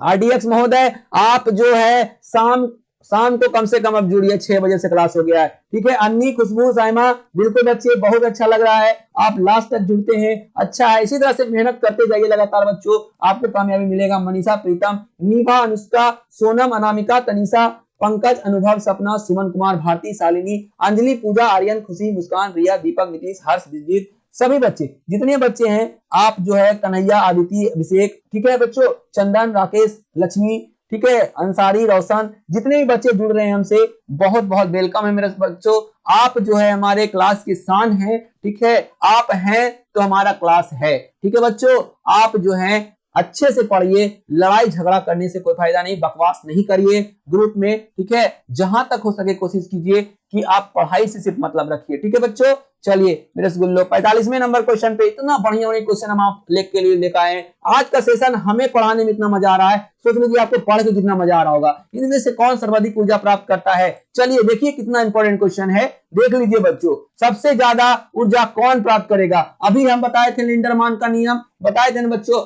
आरडीएक्स महोदय आप जो है शाम को कम से कम अब जुड़िए, 6 बजे से क्लास हो गया है, ठीक है। अन्नी, खुशबू, साइमा, बिल्कुल बच्चे, बहुत अच्छा लग रहा है, आप लास्ट तक जुड़ते हैं, अच्छा है। इसी तरह से मेहनत करते जाइए लगातार बच्चों, आपको कामयाबी मिलेगा। मनीषा, प्रीतम, नीभा, अनुष्का, सोनम, अनामिका, तनीषा, पंकज, अनुभव, सपना, सुमन कुमार, भारती, शालिनी, अंजलि, पूजा, आर्यन, खुशी, मुस्कान, रिया, दीपक, नीतीश, हर्ष, विजीत, सभी बच्चे जितने बच्चे हैं, आप जो है कन्हैया, आदित्य, अभिषेक, ठीक है बच्चों, चंदन, राकेश, लक्ष्मी, ठीक है, अंसारी, रोशन, जितने भी बच्चे जुड़ रहे हैं हमसे, बहुत बहुत वेलकम है मेरे बच्चों। आप जो है हमारे क्लास की शान है, ठीक है, आप हैं तो हमारा क्लास है, ठीक है बच्चों। आप जो है अच्छे से पढ़िए, लड़ाई झगड़ा करने से कोई फायदा नहीं, बकवास नहीं करिए ग्रुप में, ठीक है। जहां तक हो सके कोशिश कीजिए कि आप पढ़ाई से सिर्फ मतलब रखिए, ठीक है बच्चों। चलिए मेरे रसगुल्लो 45वें नंबर क्वेश्चन पे इतना बढ़िया क्वेश्चन हम आप लेके लिए लेकर आए। आज का सेशन हमें पढ़ाने में इतना मजा आ रहा है, सोच लीजिए आपको पढ़ के कितना मजा आ रहा होगा। इनमें से कौन सर्वाधिक ऊर्जा प्राप्त करता है, चलिए देखिए कितना इंपॉर्टेंट क्वेश्चन है, देख लीजिए बच्चों। सबसे ज्यादा ऊर्जा कौन प्राप्त करेगा, अभी हम बताए थे लिंडरमान का नियम, बताए थे ना बच्चों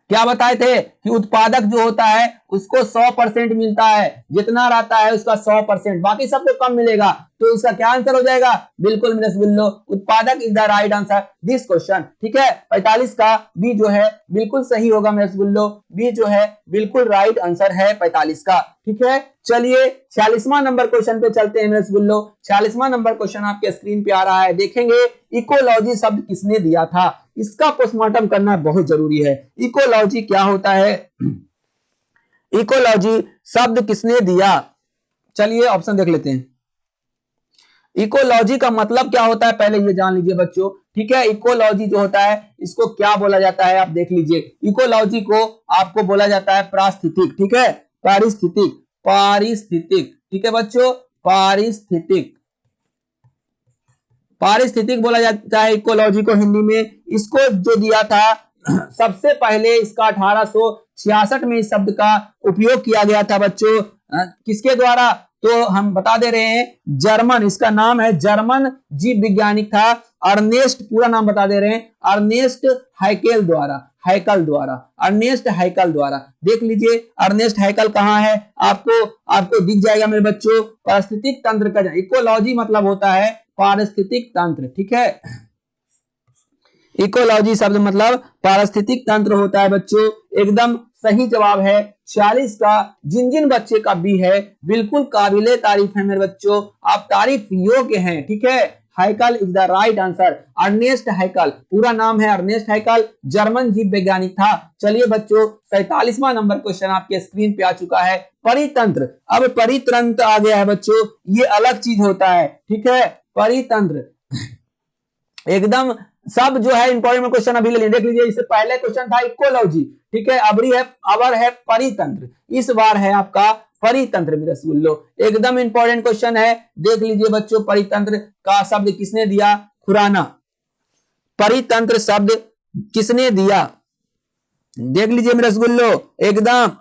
क्या बताए थे कि उत्पादक जो होता है उसको 100% मिलता है, जितना रहता है उसका 100%, बाकी सबको कम मिलेगा। तो इसका क्या आंसर हो जाएगा, बिल्कुल मेरे रसगुल्लो, उत्पादक is the right answer this question, ठीक है। 45 का बी जो है बिल्कुल सही होगा मेरे रसगुल्लो, बी जो है बिल्कुल राइट आंसर है 45 का, ठीक है। चलिए 46वां नंबर क्वेश्चन पे चलते हैं मेरे रसगुल्लो। 46वां नंबर क्वेश्चन आपके स्क्रीन पे आ रहा है, देखेंगे इकोलॉजी शब्द किसने दिया था, इसका पोस्टमार्टम करना बहुत जरूरी है। इकोलॉजी क्या होता है, इकोलॉजी शब्द किसने दिया, चलिए ऑप्शन देख लेते हैं। इकोलॉजी का मतलब क्या होता है पहले ये जान लीजिए बच्चों, ठीक है। इकोलॉजी जो होता है इसको क्या बोला जाता है, आप देख लीजिए। इकोलॉजी को आपको बोला जाता है पारिस्थितिक, ठीक है, पारिस्थितिक, पारिस्थितिक, ठीक है बच्चों, पारिस्थितिक, पारिस्थितिक बोला जाता है इकोलॉजी को हिंदी में। इसको जो दिया था सबसे पहले इसका 1866 में इस शब्द का उपयोग किया गया था बच्चों, किसके द्वारा, तो हम बता दे रहे हैं, जर्मन, इसका नाम है, जर्मन जीव वैज्ञानिक था अर्नेस्ट, पूरा नाम बता दे रहे हैं, अर्नेस्ट हैकेल द्वारा, हैकल द्वारा, अर्नेस्ट हैकल द्वारा। देख लीजिए अर्नेस्ट हैकल कहाँ है, आपको दिख जाएगा मेरे बच्चों। पारिस्थितिक तंत्र का इकोलॉजी मतलब होता है पारिस्थितिक तंत्र, ठीक है। इकोलॉजी शब्द मतलब पारिस्थितिक तंत्र होता है बच्चों, एकदम सही जवाब है 46 का। जिन जिन बच्चे का बी है बिल्कुल काबिले तारीफ है मेरे बच्चों, आप तारीफ योग्य हैं। ठीक है, Haeckel is the right answer. Ernest Haeckel, पूरा नाम है अर्नेस्ट हैकल, जर्मन जीव वैज्ञानिक था। चलिए बच्चों 47वां नंबर क्वेश्चन आपके स्क्रीन पे आ चुका है, परितंत्र। अब परितंत्र आ गया है बच्चों, ये अलग चीज होता है। ठीक है, परितंत्र एकदम सब जो है इंपॉर्टेंट क्वेश्चन अभी ले देख लीजिए। इससे पहले क्वेश्चन था इकोलॉजी, ठीक है, अबर है परितंत्र, इस बार है आपका परितंत्र मेरे रसगुल्लो। एकदम इंपॉर्टेंट क्वेश्चन है, देख लीजिए बच्चों। परितंत्र का शब्द किसने दिया? खुराना। परितंत्र शब्द किसने दिया? देख लीजिए मेरे रसगुल्लो, एकदम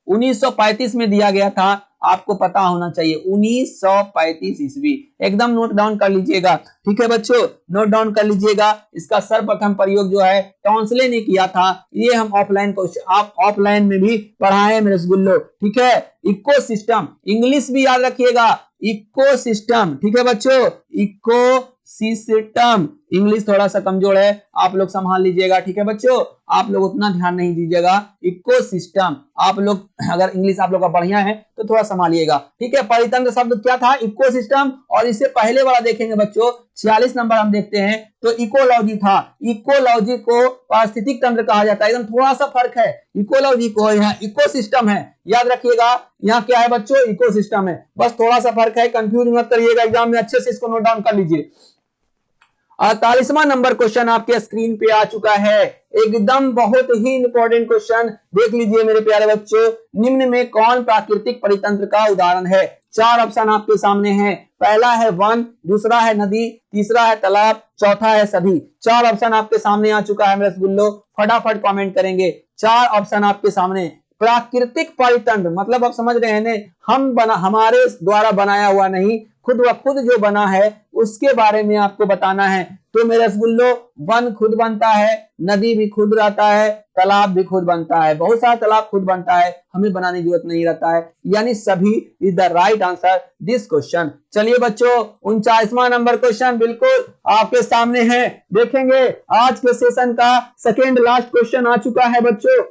1935 में दिया गया था, आपको पता होना चाहिए 1935 ईस्वी। एकदम नोट डाउन कर लीजिएगा। ठीक है बच्चों, नोट डाउन कर लीजिएगा। इसका सर्वप्रथम प्रयोग जो है टॉन्सले ने किया था। ये हम ऑफलाइन में भी पढ़ाए मेरे रसगुल्लो। ठीक है, इकोसिस्टम, इंग्लिश भी याद रखिएगा, इकोसिस्टम। ठीक है बच्चों, इकोसिस्टम, इंग्लिश थोड़ा सा कमजोर है, आप लोग संभाल लीजिएगा। ठीक है बच्चों, आप लोग उतना ध्यान नहीं दीजिएगा। इकोसिस्टम, आप लोग अगर इंग्लिश आप लोग का बढ़िया है तो थोड़ा संभालिएगा। ठीक है, परितंत्र शब्द क्या था? इकोसिस्टम। और इससे पहले वाला देखेंगे बच्चों, 46 नंबर हम देखते हैं तो इकोलॉजी था। इकोलॉजी को पारिस्थितिक तंत्र कहा जाता है, एकदम थोड़ा सा फर्क है। इकोलॉजी को यहाँ इकोसिस्टम है, याद रखिएगा। यहाँ क्या है बच्चों? इकोसिस्टम है, बस थोड़ा सा फर्क है, कंफ्यूज मत करिएगा, एग्जाम में अच्छे से इसको नोट डाउन कर लीजिए। 48वां नंबर क्वेश्चन आपके स्क्रीन पे आ चुका है, एकदम बहुत ही इंपॉर्टेंट क्वेश्चन, देख लीजिए मेरे प्यारे बच्चों। निम्न में कौन प्राकृतिक परितंत्र का उदाहरण है? 4 ऑप्शन आपके सामने हैं। पहला है वन, दूसरा है नदी, तीसरा है तालाब, चौथा है सभी। 4 ऑप्शन आपके सामने आ चुका है मेरे रसगुल्लो, फटाफट कमेंट करेंगे। 4 ऑप्शन आपके सामने। प्राकृतिक परितंत्र मतलब आप समझ रहे हैं, हमारे द्वारा बनाया हुआ नहीं, खुद व खुद जो बना है उसके बारे में आपको बताना है। तो मेरे रसगुल्लो, वन खुद बनता है, नदी भी खुद रहता है, तालाब भी खुद बनता है, बहुत सारा तालाब खुद बनता है, हमें बनाने की जरूरत नहीं रहता है, यानी सभी is the right answer this question. चलिए बच्चों 49वां नंबर क्वेश्चन बिल्कुल आपके सामने है, देखेंगे। आज के सेशन का सेकेंड लास्ट क्वेश्चन आ चुका है बच्चों,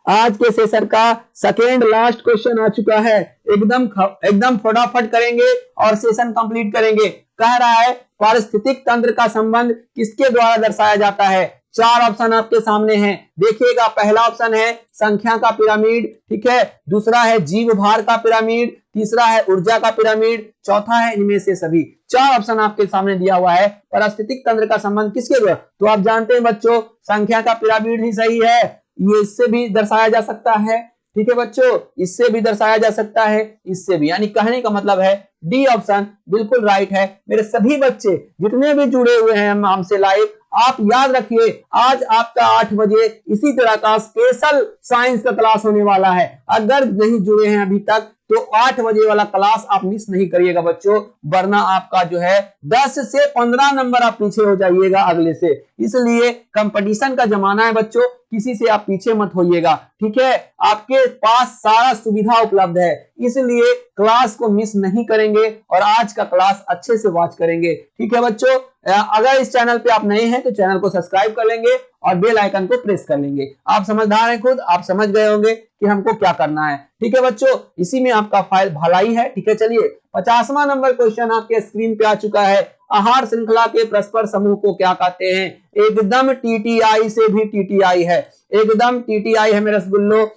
आज के सेशन का सेकेंड लास्ट क्वेश्चन आ चुका है। एकदम फटाफट करेंगे और सेशन कंप्लीट करेंगे। कह रहा है पारिस्थितिक तंत्र का संबंध किसके द्वारा दर्शाया जाता है? 4 ऑप्शन आपके सामने हैं, देखिएगा। पहला ऑप्शन है संख्या का पिरामिड, ठीक है, दूसरा है जीव भार का पिरामिड, तीसरा है ऊर्जा का पिरामिड, चौथा है इनमें से सभी। 4 ऑप्शन आपके सामने दिया हुआ है। पारिस्थितिक तंत्र का संबंध किसके द्वारा? तो आप जानते हैं बच्चों, संख्या का पिरामिड ही सही है, ये इससे भी दर्शाया जा सकता है। ठीक है बच्चों, इससे भी दर्शाया जा सकता है, इससे भी, यानी कहने का मतलब है डी ऑप्शन बिल्कुल राइट है। मेरे सभी बच्चे जितने भी जुड़े हुए हैं हमसे लाइव, आप याद रखिए आज आपका 8 बजे इसी तरह का स्पेशल साइंस का क्लास होने वाला है। अगर नहीं जुड़े हैं अभी तक तो 8 बजे वाला क्लास आप मिस नहीं करिएगा बच्चों, वरना आपका जो है 10 से 15 नंबर आप पीछे हो जाइएगा अगले से। इसलिए कंपटीशन का जमाना है बच्चों, किसी से आप पीछे मत होइएगा। ठीक है, आपके पास सारा सुविधा उपलब्ध है, इसलिए क्लास को मिस नहीं करेंगे और आज का क्लास अच्छे से वॉच करेंगे। ठीक है बच्चों, अगर इस चैनल पे आप नए हैं तो चैनल को सब्सक्राइब कर लेंगे और बेल आइकन को प्रेस कर लेंगे। आप समझदार हैं, खुद आप समझ गए होंगे कि हमको क्या करना है। ठीक है बच्चों, इसी में आपका फाइल भलाई है। ठीक है, चलिए 50वां नंबर क्वेश्चन आपके स्क्रीन पे आ चुका है। आहार श्रृंखला के परस्पर समूह को क्या कहते हैं? एकदम टीटीआई से भी टीटीआई है, एकदम टीटीआई है मेरे रसगुल्लो।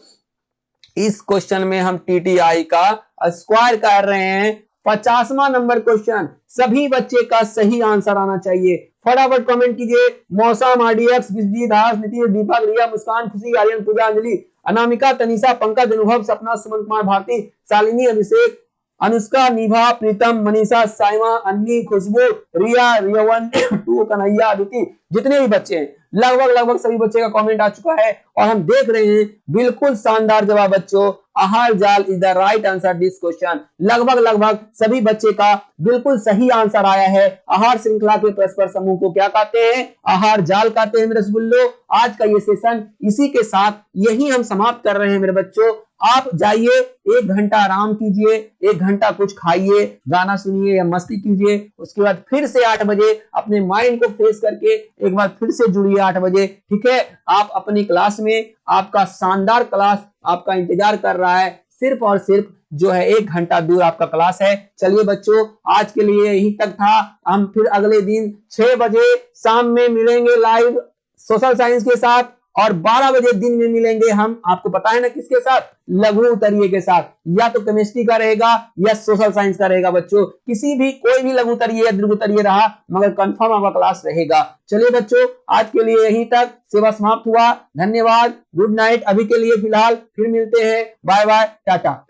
इस क्वेश्चन में हम टीटीआई का स्क्वायर कर रहे हैं। 50वां नंबर क्वेश्चन, सभी बच्चे का सही आंसर आना चाहिए, फटाफट कमेंट कीजिए। मौसम, आरडीएक्स, विजय दास, नीतीश, दीपक, रिया, मुस्कान, खुशी, आर्यन, पूजा, अंजलि, अनामिका, तनिषा, पंकज, अनुभव, सपना, सुमन कुमार, भारती, शालिनी, अभिषेक, अनुष्का, निभा, प्रीतम, मनीषा, साइमा, अन्नी, खुशबू, रिया, रियवन, टू, कन्हैया, अदिति, जितने भी बच्चे हैं लगभग सभी बच्चे का कमेंट आ चुका है और हम देख रहे हैं बिल्कुल शानदार जवाब बच्चों। आहार जाल is the right answer this question. लगभग सभी बच्चे का बिल्कुल सही आंसर आया है। आहार श्रृंखला के परस्पर समूह को क्या कहते हैं? आहार जाल कहते हैं मेरे रसगुल्लो। आज का ये सेशन इसी के साथ यही हम समाप्त कर रहे हैं मेरे बच्चों। आप जाइए, 1 घंटा आराम कीजिए, 1 घंटा कुछ खाइए, गाना सुनिए या मस्ती कीजिए, उसके बाद फिर से 8 बजे अपने माइंड को फ्रेश करके एक बार फिर से जुड़िए 8 बजे, ठीक है। आप अपनी क्लास में, आपका शानदार क्लास आपका इंतजार कर रहा है। सिर्फ और सिर्फ जो है 1 घंटा दूर आपका क्लास है। चलिए बच्चों, आज के लिए यही तक था। हम फिर अगले दिन 6 बजे शाम में मिलेंगे लाइव सोशल साइंस के साथ, और 12 बजे दिन में मिलेंगे हम, आपको पता है ना किसके साथ, लघु उत्तरीय के साथ। या तो केमिस्ट्री का रहेगा या सोशल साइंस का रहेगा बच्चों, किसी भी कोई भी लघु उत्तरीय या दीर्घ उत्तरीय रहा, मगर कंफर्म आपका क्लास रहेगा। चलिए बच्चों, आज के लिए यहीं तक, सेवा समाप्त हुआ। धन्यवाद, गुड नाइट। अभी के लिए फिलहाल फिर मिलते हैं, बाय बाय, टाटा।